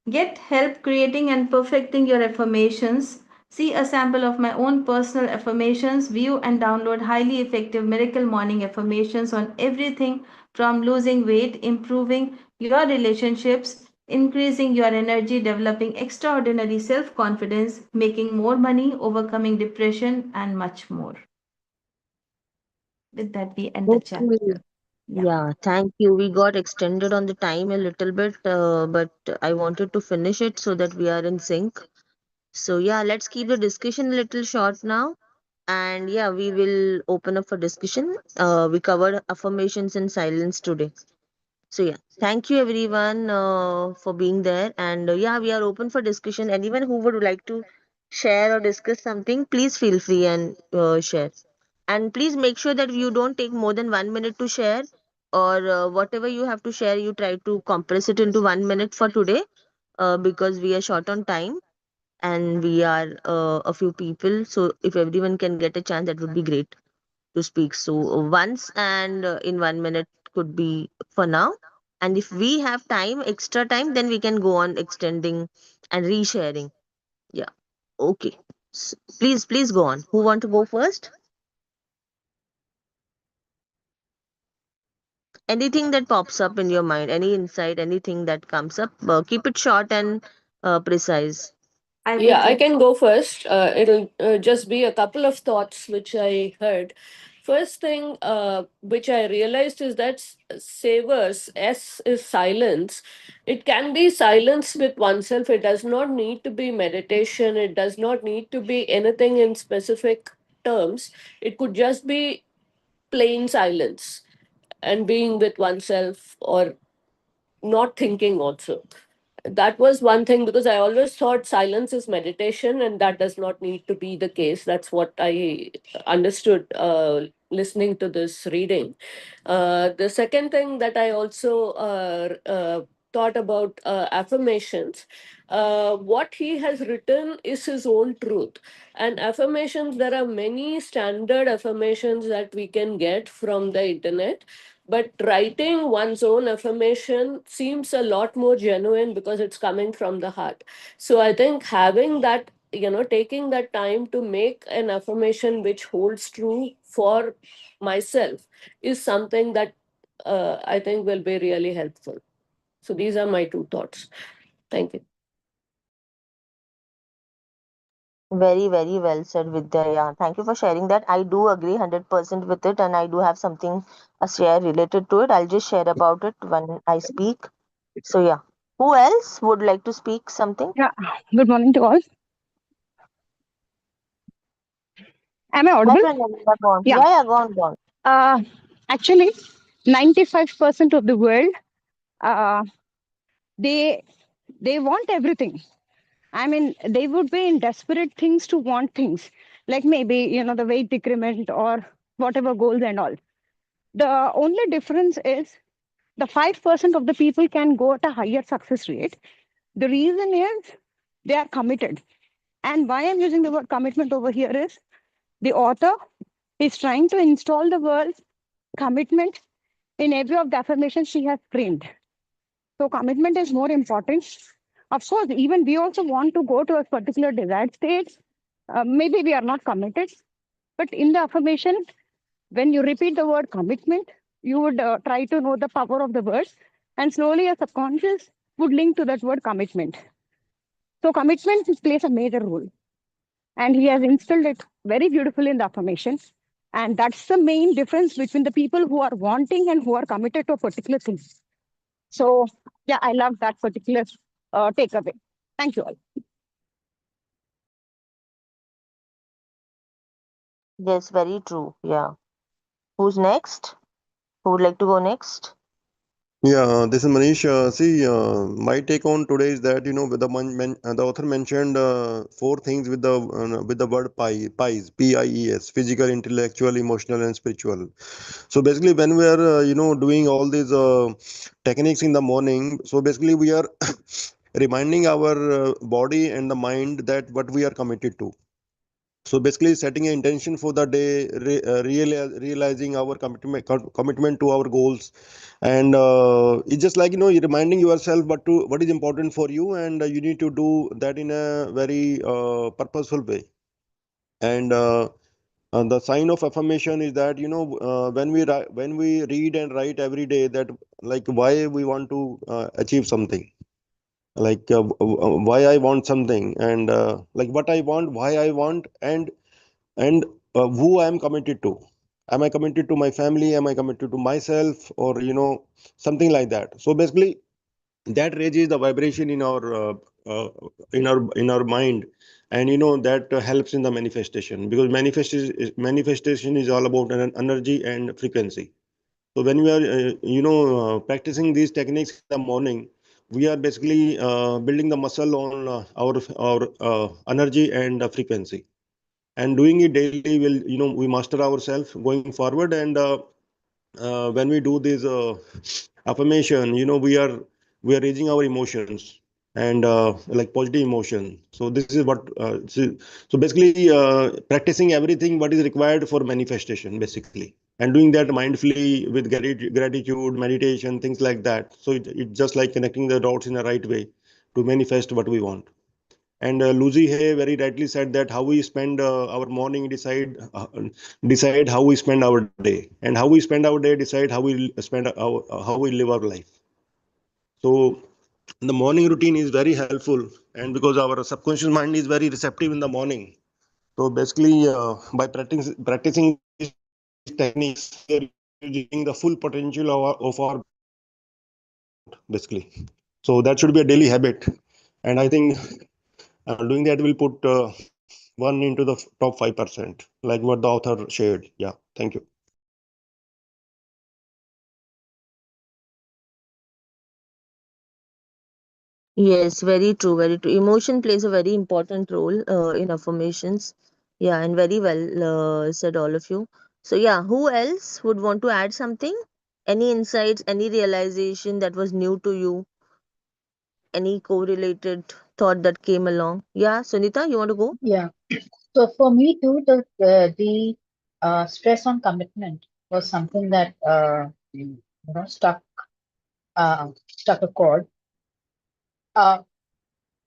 Get help creating and perfecting your affirmations. See a sample of my own personal affirmations. View and download highly effective miracle morning affirmations on everything from losing weight, improving your relationships, increasing your energy, developing extraordinary self confidence, making more money, overcoming depression, and much more. With that, we end the Okay. chapter. Yeah. Yeah, thank you. We got extended on the time a little bit, but I wanted to finish it so that we are in sync. So, yeah, let's keep the discussion a little short now. And yeah, we will open up for discussion. We covered affirmations and silence today. So, yeah, thank you everyone for being there. And yeah, we are open for discussion. Anyone who would like to share or discuss something, please feel free and share. And please make sure that you don't take more than 1 minute to share, or whatever you have to share, you try to compress it into 1 minute for today, because we are short on time and we are a few people. So if everyone can get a chance, that would be great to speak. So once and in 1 minute could be for now. And if we have time, extra time, then we can go on extending and resharing. Yeah. Okay. Please go on. Who want to go first? Anything that pops up in your mind, any insight, anything that comes up, keep it short and precise. I will Yeah, I take. can go first. It'll just be a couple of thoughts which I heard. First thing which I realized is that savers, S is silence. It can be silence with oneself. It does not need to be meditation. It does not need to be anything in specific terms. It could just be plain silence and being with oneself or not thinking also. That was one thing, because I always thought silence is meditation, and that does not need to be the case. That's what I understood listening to this reading. The second thing that I also thought about affirmations, what he has written is his own truth. And affirmations, there are many standard affirmations that we can get from the internet, but writing one's own affirmation seems a lot more genuine because it's coming from the heart. So I think having that, taking that time to make an affirmation which holds true for myself is something that I think will be really helpful. So these are my two thoughts. Thank you. Very, very well said, Vidya. Yeah, thank you for sharing that. I do agree 100% with it, and I do have something a share related to it. I'll just share about it when I speak. So yeah, who else would like to speak something? Yeah, good morning to all. Am I Yes, audible? Pranjali, go on. Yeah. Yeah, go on, go on. Uh, Actually, 95% of the world, uh, they they want everything. I mean, they would be in desperate things to want things, like maybe the weight decrement or whatever goals and all. The only difference is the 5% of the people can go at a higher success rate. The reason is they are committed. And why I'm using the word commitment over here is the author is trying to install the word commitment in every of the affirmations she has framed. So commitment is more important. Of course, even we also want to go to a particular desired state. Maybe we are not committed, but in the affirmation, when you repeat the word commitment, you would try to know the power of the word, and slowly your subconscious would link to that word commitment. So commitment plays a major role, and he has instilled it very beautifully in the affirmation. And that's the main difference between the people who are wanting and who are committed to a particular thing. So, yeah, I love that particular takeaway. Thank you all. Yes, very true. Yeah. Who's next? Who would like to go next? Yeah, this is Manish. See, my take on today is that the author mentioned four things with the word pies, PIES, physical, intellectual, emotional, and spiritual. So basically, when we are doing all these techniques in the morning, so basically we are reminding our body and the mind that what we are committed to. So basically, setting an intention for the day, realizing our commitment to our goals, and it's just like you're reminding yourself what is important for you, and you need to do that in a very purposeful way. And the sign of affirmation is that when we read and write every day that like why we want to achieve something, like why I want something, and like what I want, why I want, and who I am committed to. Am I committed to my family? Am I committed to myself? Or something like that. So basically, that raises the vibration uh, in our mind, and that helps in the manifestation, because manifestation is all about an energy and frequency. So when we are practicing these techniques in the morning, we are basically building the muscle on our energy and frequency, and doing it daily will we master ourselves going forward. And when we do this affirmation, we are raising our emotions, and like positive emotion. So this is what so basically practicing everything what is required for manifestation basically, and doing that mindfully with gratitude, meditation, things like that. So it's just like connecting the dots in the right way to manifest what we want. And Lucy Hay very rightly said that how we spend our morning decide how we spend our day, and how we spend our day decide how we live our life. So the morning routine is very helpful, and because our subconscious mind is very receptive in the morning. So basically, by practicing these techniques techniques, we are using the full potential of our basically. So that should be a daily habit. And I think doing that will put one into the top 5%, like what the author shared. Yeah, thank you. Yes, very true, very true. Emotion plays a very important role in affirmations. Yeah, and very well said, all of you. So, yeah, who else would want to add something? Any insights, any realization that was new to you, any correlated thought that came along? Yeah, Sunita, you want to go? Yeah. So for me too, the stress on commitment was something that stuck a chord. Uh,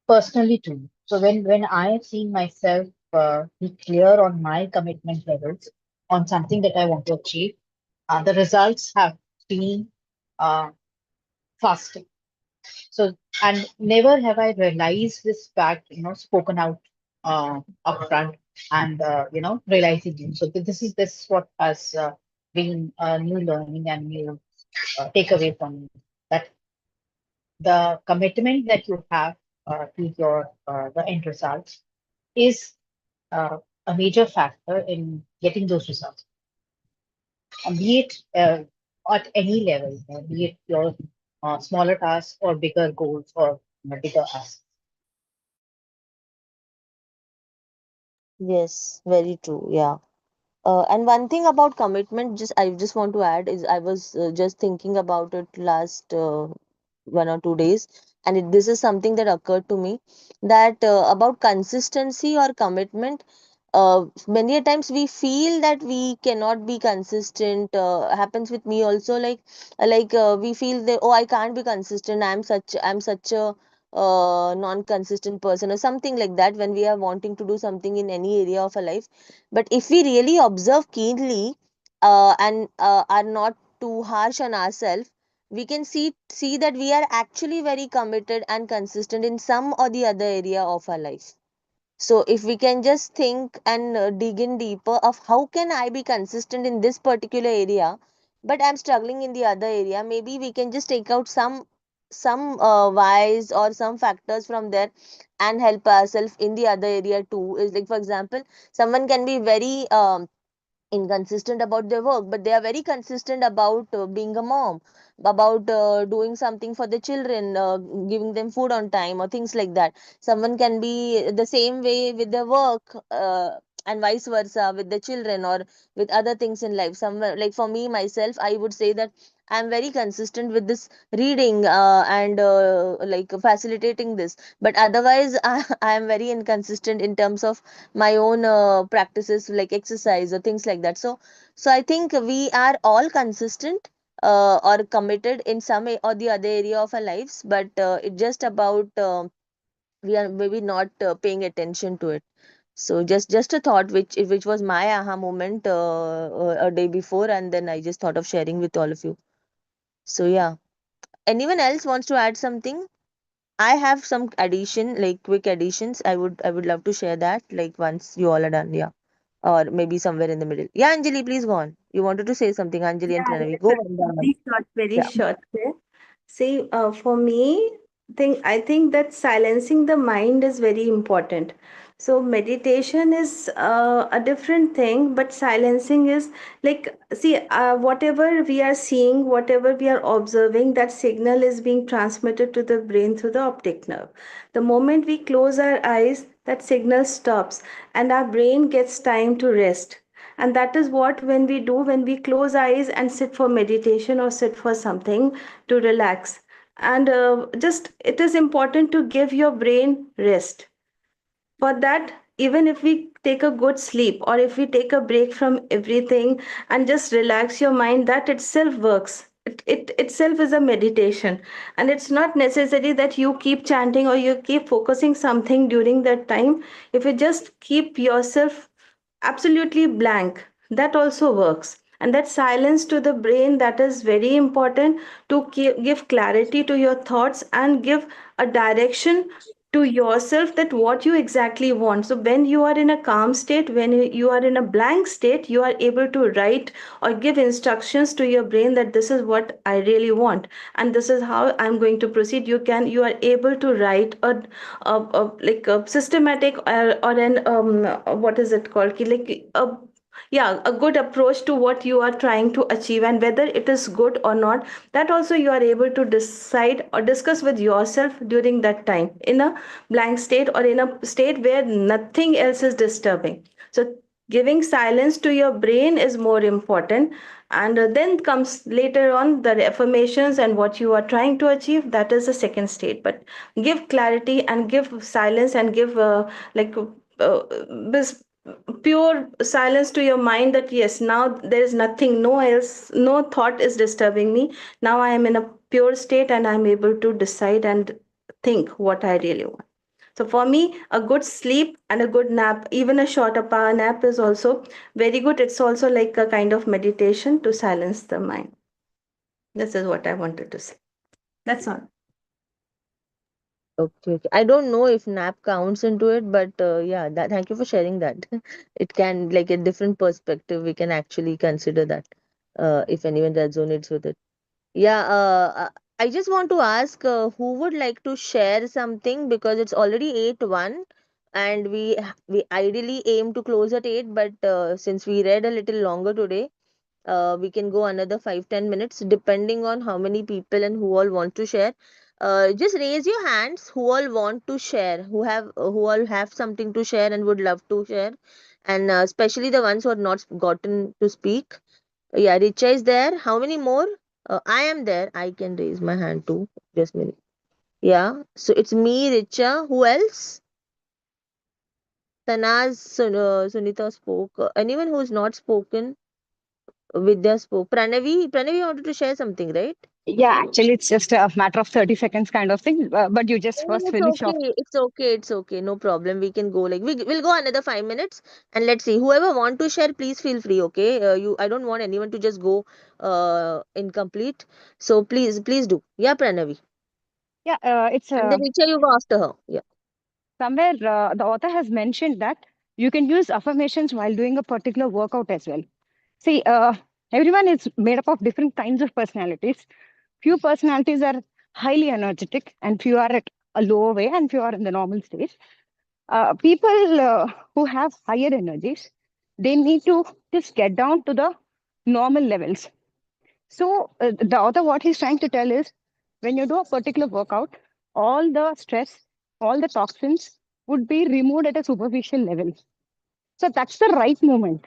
Personally too. So when I have seen myself be clear on my commitment levels on something that I want to achieve, the results have been uh, faster. So, and never have I realized this fact, spoken out upfront and, realizing it. So this is what has been new learning and new takeaway from me, that the commitment that you have to your the end results is a major factor in getting those results, and be it at any level, be it your smaller tasks or bigger goals or bigger asks. Yes, very true. Yeah. And one thing about commitment, just I just want to add is I was just thinking about it last 1 or 2 days, and this is something that occurred to me that about consistency or commitment. Many a times we feel that we cannot be consistent. Happens with me also. We feel that, oh, I can't be consistent. I'm such a non-consistent person or something like that when we are wanting to do something in any area of our life. But if we really observe keenly and are not too harsh on ourselves, we can see that we are actually very committed and consistent in some or the other area of our life. So if we can just think and dig in deeper of how can I be consistent in this particular area, but I'm struggling in the other area, maybe we can just take out some whys or some factors from there and help ourselves in the other area too. Is like, for example, someone can be very inconsistent about their work, but they are very consistent about being a mom, about doing something for the children, giving them food on time or things like that. Someone can be the same way with their work, and vice versa with the children or with other things in life. Some, like for me myself, I would say that I'm very consistent with this reading and like facilitating this, but otherwise I am very inconsistent in terms of my own practices like exercise or things like that. So I think we are all consistent or committed in some or the other area of our lives, but it's just about we are maybe not paying attention to it. So just a thought which was my aha moment a day before, and then I just thought of sharing with all of you. So yeah, anyone else wants to add something? I have some addition, like quick additions. I would love to share that, like once you all are done. Yeah, or maybe somewhere in the middle. Yeah, Anjali, please go on. You wanted to say something, Anjali and Yeah, Pranavi. yes, Go Anita. on. Very short, very Yeah. short. There. See, for me, I think that silencing the mind is very important. So meditation is a different thing, but silencing is like, see, whatever we are seeing, whatever we are observing, that signal is being transmitted to the brain through the optic nerve. The moment we close our eyes, that signal stops, and our brain gets time to rest. And that is what when we do, when we close eyes and sit for meditation or sit for something to relax. And just it is important to give your brain rest. For that, even if we take a good sleep or if we take a break from everything and just relax your mind, that itself works. It itself is a meditation. And it's not necessary that you keep chanting or you keep focusing something during that time. If you just keep yourself absolutely blank, that also works. And that silence to the brain, that is very important to give clarity to your thoughts and give a direction to yourself that what you exactly want. So when you are in a calm state, when you are in a blank state, you are able to write or give instructions to your brain that this is what I really want and this is how I'm going to proceed. You are able to write like a systematic or an what is it called, like a, yeah, a good approach to what you are trying to achieve, and whether it is good or not, that also you are able to decide or discuss with yourself during that time in a blank state or in a state where nothing else is disturbing. So giving silence to your brain is more important. And then comes later on the affirmations and what you are trying to achieve, that is the second state. But give clarity and give silence and give like uh, this pure silence to your mind that yes, now there is nothing, no else, no thought is disturbing me. Now I am in a pure state and I'm able to decide and think what I really want. So for me, a good sleep and a good nap, even a shorter power nap, is also very good. It's also like a kind of meditation to silence the mind. This is what I wanted to say. That's all. Okay, okay. I don't know if nap counts into it, but yeah, that thank you for sharing that. It can like a different perspective. We can actually consider that if anyone resonates with it. Yeah, I just want to ask who would like to share something because it's already 8:01 and we ideally aim to close at 8, but since we read a little longer today, we can go another 5-10 minutes depending on how many people and who all want to share. Just raise your hands who all want to share, who all have something to share and would love to share, and especially the ones who have not gotten to speak. Yeah, Richa is there. How many more? I am there. I can raise my hand too. Just a minute. Yeah. So it's me, Richa. Who else? Tanaz, Sunita spoke. Anyone who's not spoken? Vidya spoke. Pranavi wanted to share something, right? Yeah, actually, it's just a matter of 30 seconds kind of thing. But you just No, first it's finish off. okay. It's okay. It's okay. No problem. We can go like we'll go another 5 minutes and let's see. Whoever want to share, please feel free. Okay. I don't want anyone to just go incomplete. So please do. Yeah, Pranavi. Yeah, it's And then Richa, you go after her. Yeah. somewhere the author has mentioned that you can use affirmations while doing a particular workout as well. See, everyone is made up of different kinds of personalities. Few personalities are highly energetic, and few are at a lower way, and few are in the normal stage. People who have higher energies, they need to just get down to the normal levels. So, the author, what he's trying to tell is when you do a particular workout, all the stress, all the toxins would be removed at a superficial level. So, that's the right moment.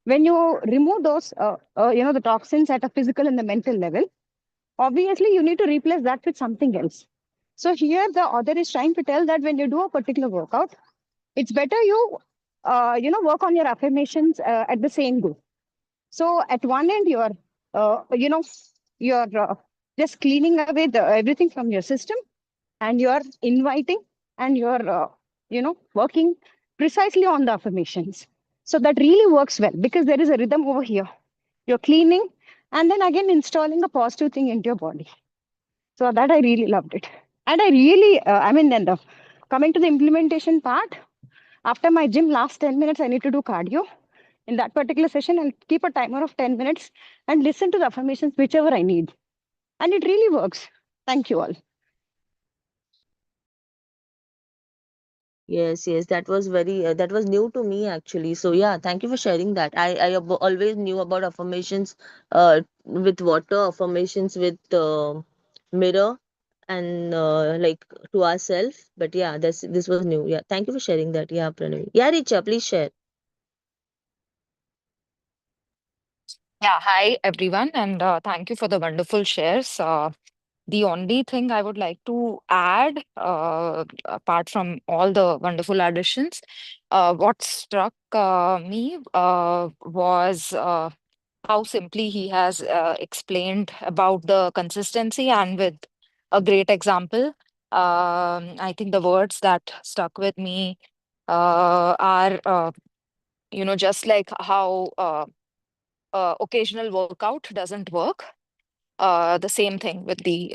When you remove those, the toxins at a physical and the mental level, obviously you need to replace that with something else. So, here the author is trying to tell that when you do a particular workout, it's better work on your affirmations at the same go. So at one end, you're just cleaning away everything from your system, and you're inviting, and you're, working precisely on the affirmations. So that really works well because there is a rhythm over here. You're cleaning, and then again installing a positive thing into your body. So that I really loved it, and I really, then coming to the implementation part. After my gym last 10 minutes, I need to do cardio in that particular session. I'll keep a timer of 10 minutes and listen to the affirmations whichever I need. And it really works. Thank you all. Yes, yes, that was new to me actually. So yeah, thank you for sharing that. Always knew about affirmations with water, affirmations with mirror and like to ourselves. But yeah, this was new. Yeah, thank you for sharing that. Yeah, Pranavi. Yeah, Richa, please share. Yeah, hi everyone, and thank you for the wonderful shares. The only thing I would like to add, apart from all the wonderful additions, what struck me was how simply he has explained about the consistency and with a great example. I think the words that stuck with me are, just like how occasional workout doesn't work. the same thing with the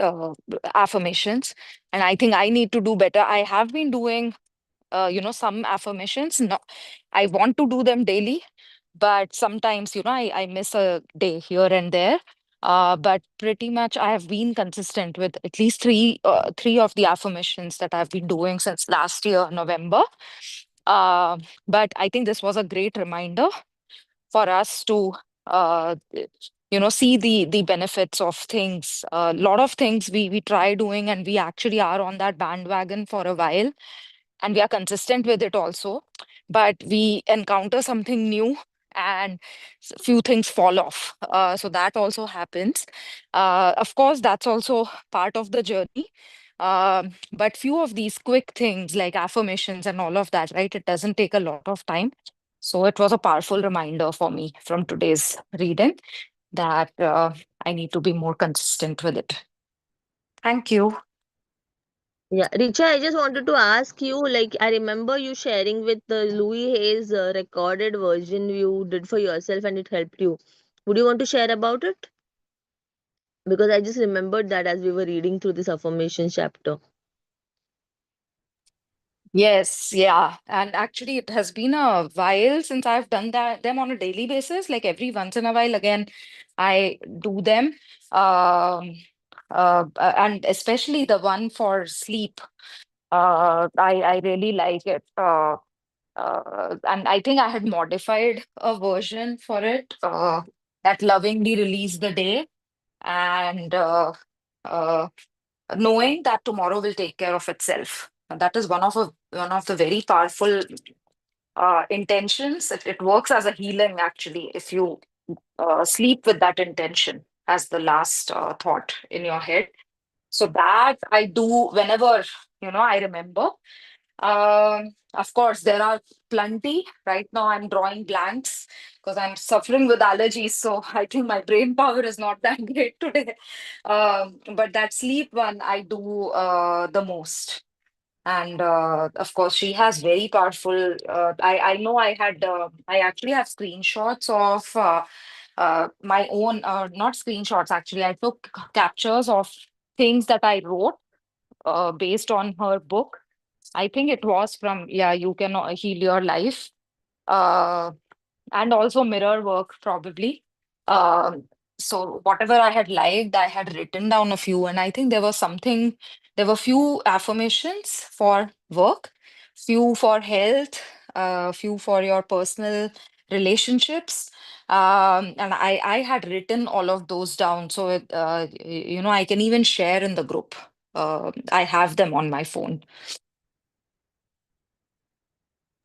affirmations. And I think I need to do better. I have been doing, some affirmations. No, I want to do them daily, but sometimes, I miss a day here and there. But pretty much I have been consistent with at least three of the affirmations that I've been doing since last year, November. Uh, but I think this was a great reminder for us to see the benefits of things. A lot of things we try doing, and we actually are on that bandwagon for a while, and we are consistent with it also, but we encounter something new, and few things fall off. So that also happens. Of course, that's also part of the journey. But few of these quick things like affirmations and all of that, right? It doesn't take a lot of time. So it was a powerful reminder for me from today's reading that I need to be more consistent with it. Thank you. Yeah, Richa, I just wanted to ask you, like, I remember you sharing with the Louis Hayes recorded version you did for yourself and it helped you. Would you want to share about it? Because I just remembered that as we were reading through this affirmation chapter. Yes, yeah. And actually, it has been a while since I've done them on a daily basis. Like every once in a while, again, I do them. Um, and especially the one for sleep. I really like it. And I think I had modified a version for it that lovingly release the day, and uh, knowing that tomorrow will take care of itself. And that is one of the very powerful intentions. It works as a healing, actually, if you sleep with that intention as the last thought in your head. So that I do whenever I remember. Of course, there are plenty. Right now, I'm drawing blanks because I'm suffering with allergies. So I think my brain power is not that great today. But that sleep one, I do the most. And of course, she has very powerful. I know I actually have screenshots of my own, not screenshots actually. I took captures of things that I wrote based on her book. I think it was from, yeah, You Can Heal Your Life, uh, and also mirror work, probably. Um, so whatever I had liked, I had written down a few, and I think there were few affirmations for work, few for health, few for your personal relationships. And I had written all of those down. So, I can even share in the group. I have them on my phone.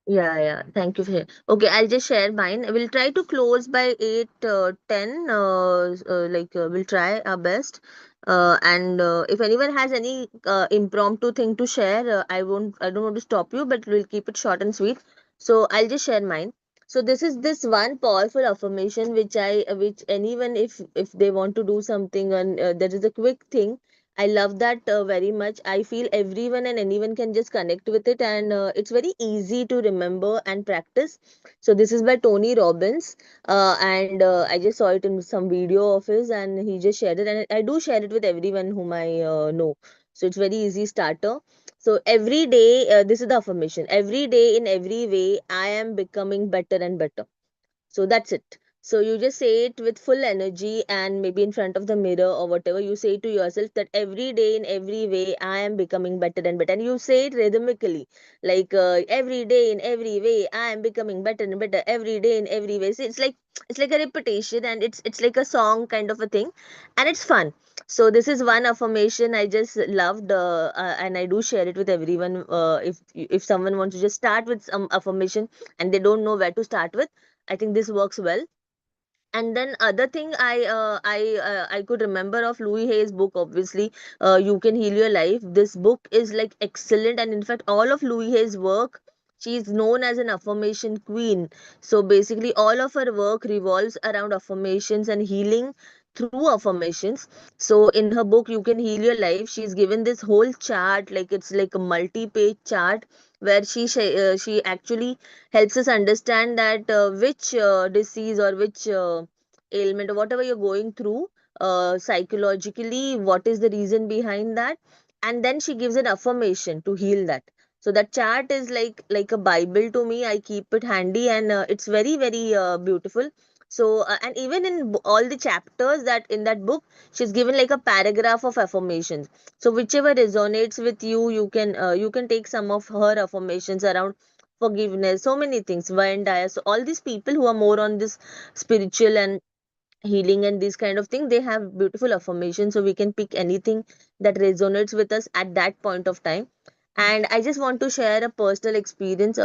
Yeah, yeah. Thank you for sharing. Okay, I'll just share mine. We'll try to close by 8, 10. We'll try our best. And if anyone has any impromptu thing to share, I don't want to stop you, but we'll keep it short and sweet. So I'll just share mine. So this is this one powerful affirmation which anyone, if they want to do something, and there is a quick thing. I love that very much. I feel everyone and anyone can just connect with it, and it's very easy to remember and practice. So this is by Tony Robbins, and I just saw it in some video of his, and he just shared it, and I do share it with everyone whom I know. So it's very easy starter. So every day, this is the affirmation. Every day, in every way, I am becoming better and better. So that's it. So you just say it with full energy, and maybe in front of the mirror or whatever, you say to yourself that every day in every way I am becoming better and better. And you say it rhythmically, like every day in every way I am becoming better and better. Every day in every way. So it's like a repetition, and it's like a song kind of a thing, and it's fun. So this is one affirmation I just loved, and I do share it with everyone. If someone wants to just start with some affirmation and they don't know where to start with, I think this works well. And then other thing I could remember of Louis Hay's book, obviously, You Can Heal Your Life. This book is like excellent, and in fact, all of Louis Hay's work, she is known as an affirmation queen. So basically, all of her work revolves around affirmations and healing through affirmations. So in her book, You Can Heal Your Life, she's given this whole chart, like it's like a multi-page chart where she actually helps us understand that which disease or which ailment or whatever you're going through, psychologically what is the reason behind that, and then she gives an affirmation to heal that. So that chart is like a bible to me. I keep it handy, and it's very very beautiful. So and even in all the chapters that in that book, she's given like a paragraph of affirmations. So whichever resonates with you, you can take some of her affirmations around forgiveness, so many things, Vendaya. So all these people who are more on this spiritual and healing and this kind of thing, they have beautiful affirmations, so we can pick anything that resonates with us at that point of time. And I just want to share a personal experience,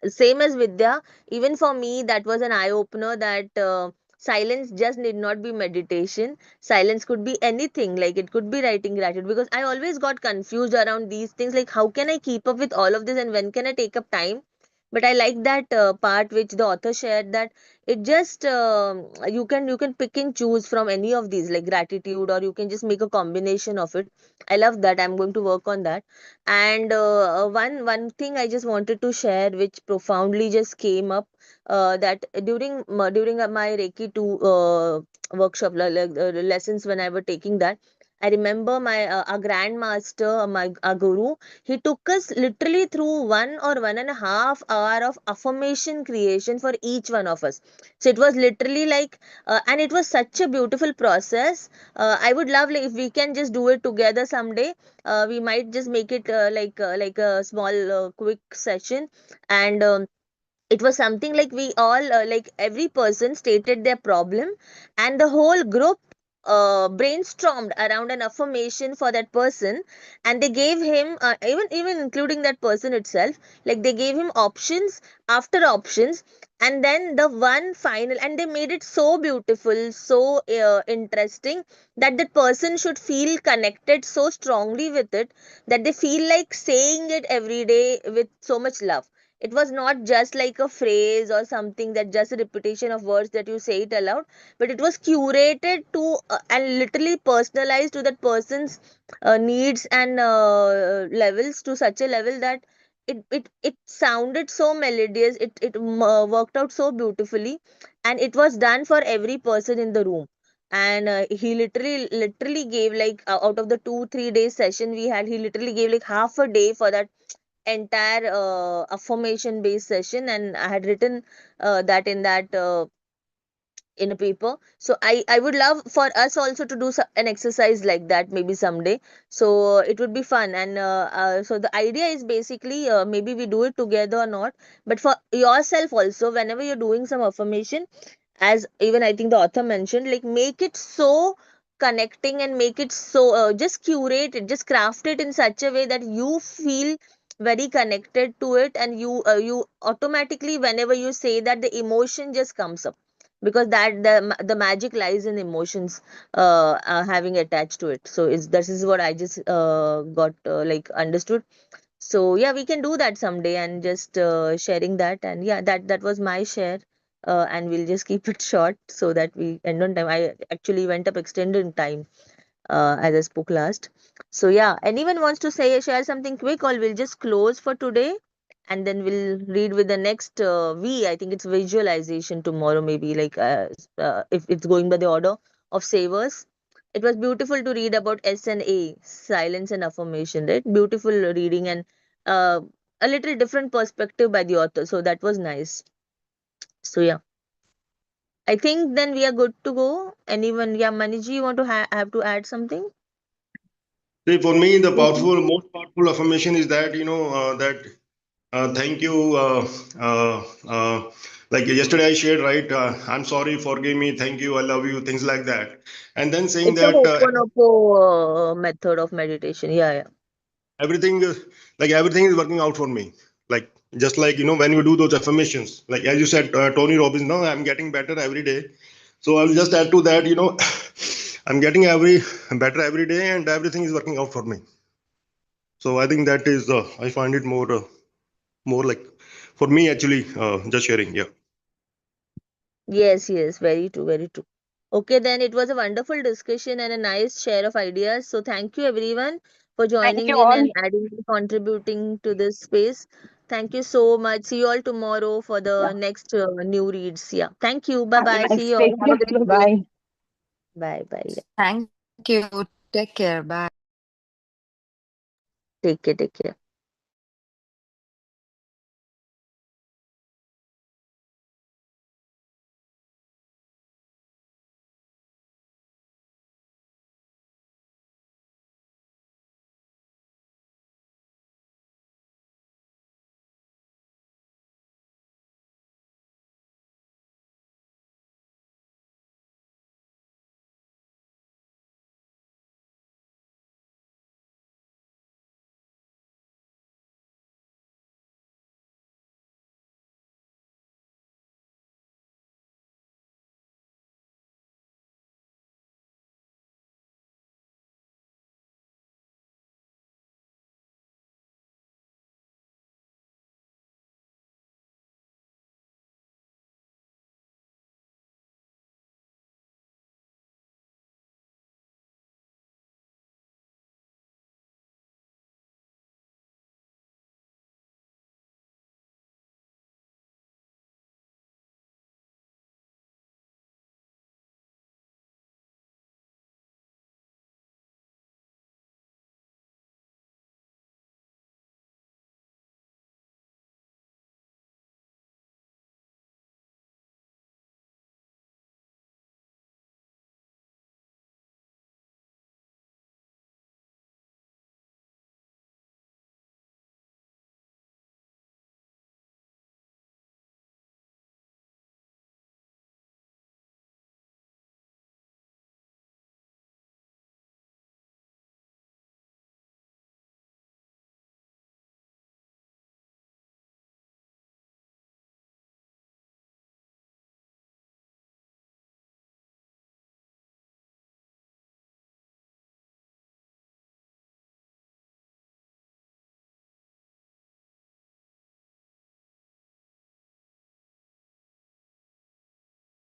same as Vidya. Even for me, that was an eye opener, that silence just need not be meditation. Silence could be anything, like it could be writing gratitude, because I always got confused around these things, like how can I keep up with all of this and when can I take up time. But I like that part which the author shared, that it just you can pick and choose from any of these, like gratitude, or you can just make a combination of it. I love that. I'm going to work on that. And one thing I just wanted to share, which profoundly just came up, that during my Reiki 2 workshop, lessons, when I were taking that, I remember my our grandmaster, my our guru, he took us literally through 1 or 1.5 hour of affirmation creation for each one of us. So it was literally like, and it was such a beautiful process. I would love, like, if we can just do it together someday. We might just make it like a small quick session. And it was something like we all like every person stated their problem, and the whole group brainstormed around an affirmation for that person. And they gave him, even including that person itself, like they gave him options after options. And then the one final, and they made it so beautiful, so interesting, that that person should feel connected so strongly with it, that they feel like saying it every day with so much love. It was not just like a phrase or something, that just a repetition of words that you say it aloud, but it was curated to and literally personalized to that person's needs and levels, to such a level that it sounded so melodious. It worked out so beautifully, and it was done for every person in the room. And he literally gave, like, out of the 2 3 days session we had, he literally gave like half a day for that entire affirmation based session. And I had written that in that in a paper. So I would love for us also to do an exercise like that maybe someday. So it would be fun. And so the idea is basically, maybe we do it together or not, but for yourself also, whenever you're doing some affirmation, as even I think the author mentioned, like make it so connecting, and make it so just curate it, just craft it in such a way that you feel very connected to it. And you automatically, whenever you say that, the emotion just comes up, because that the magic lies in emotions having attached to it. So it's this is what I just got like understood. So yeah, we can do that someday, and just sharing that. And yeah, that was my share. And we'll just keep it short so that we end on time. I actually went up extended in time as I spoke last. So yeah, anyone wants to say share something quick, or we'll just close for today, and then we'll read with the next I think it's visualization tomorrow, maybe, like if it's going by the order of savers. It was beautiful to read about S&A, silence and affirmation, right? Beautiful reading, and uh, a little different perspective by the author. So that was nice. So yeah, I think then we are good to go. Anyone? Yeah, Maniji, you want to have to add something? See, for me, the Mhm. most powerful affirmation is that, that thank you. Like yesterday, I shared, right? I'm sorry, forgive me, thank you, I love you, things like that. And then saying It's a that Ho'oponopo method of meditation. Yeah, yeah. everything, everything is working out for me. Like, just like, when you do those affirmations, like as you said, Tony Robbins, no, I'm getting better every day. So I'll just add to that, I'm getting better every day, and everything is working out for me. So I think that is, I find it more like for me actually, just sharing. Yeah. Yes, yes, very true, very true. Okay, then it was a wonderful discussion and a nice share of ideas. So thank you everyone for Thank joining you in all. and adding, contributing to this space. Thank you so much. See you all tomorrow for the Yeah. next new reads. Yeah. Thank you. Bye Have a bye. See nice you day. all. Have a great day. Bye. Bye bye. Thank you. Take care. Bye. Take care. Take care.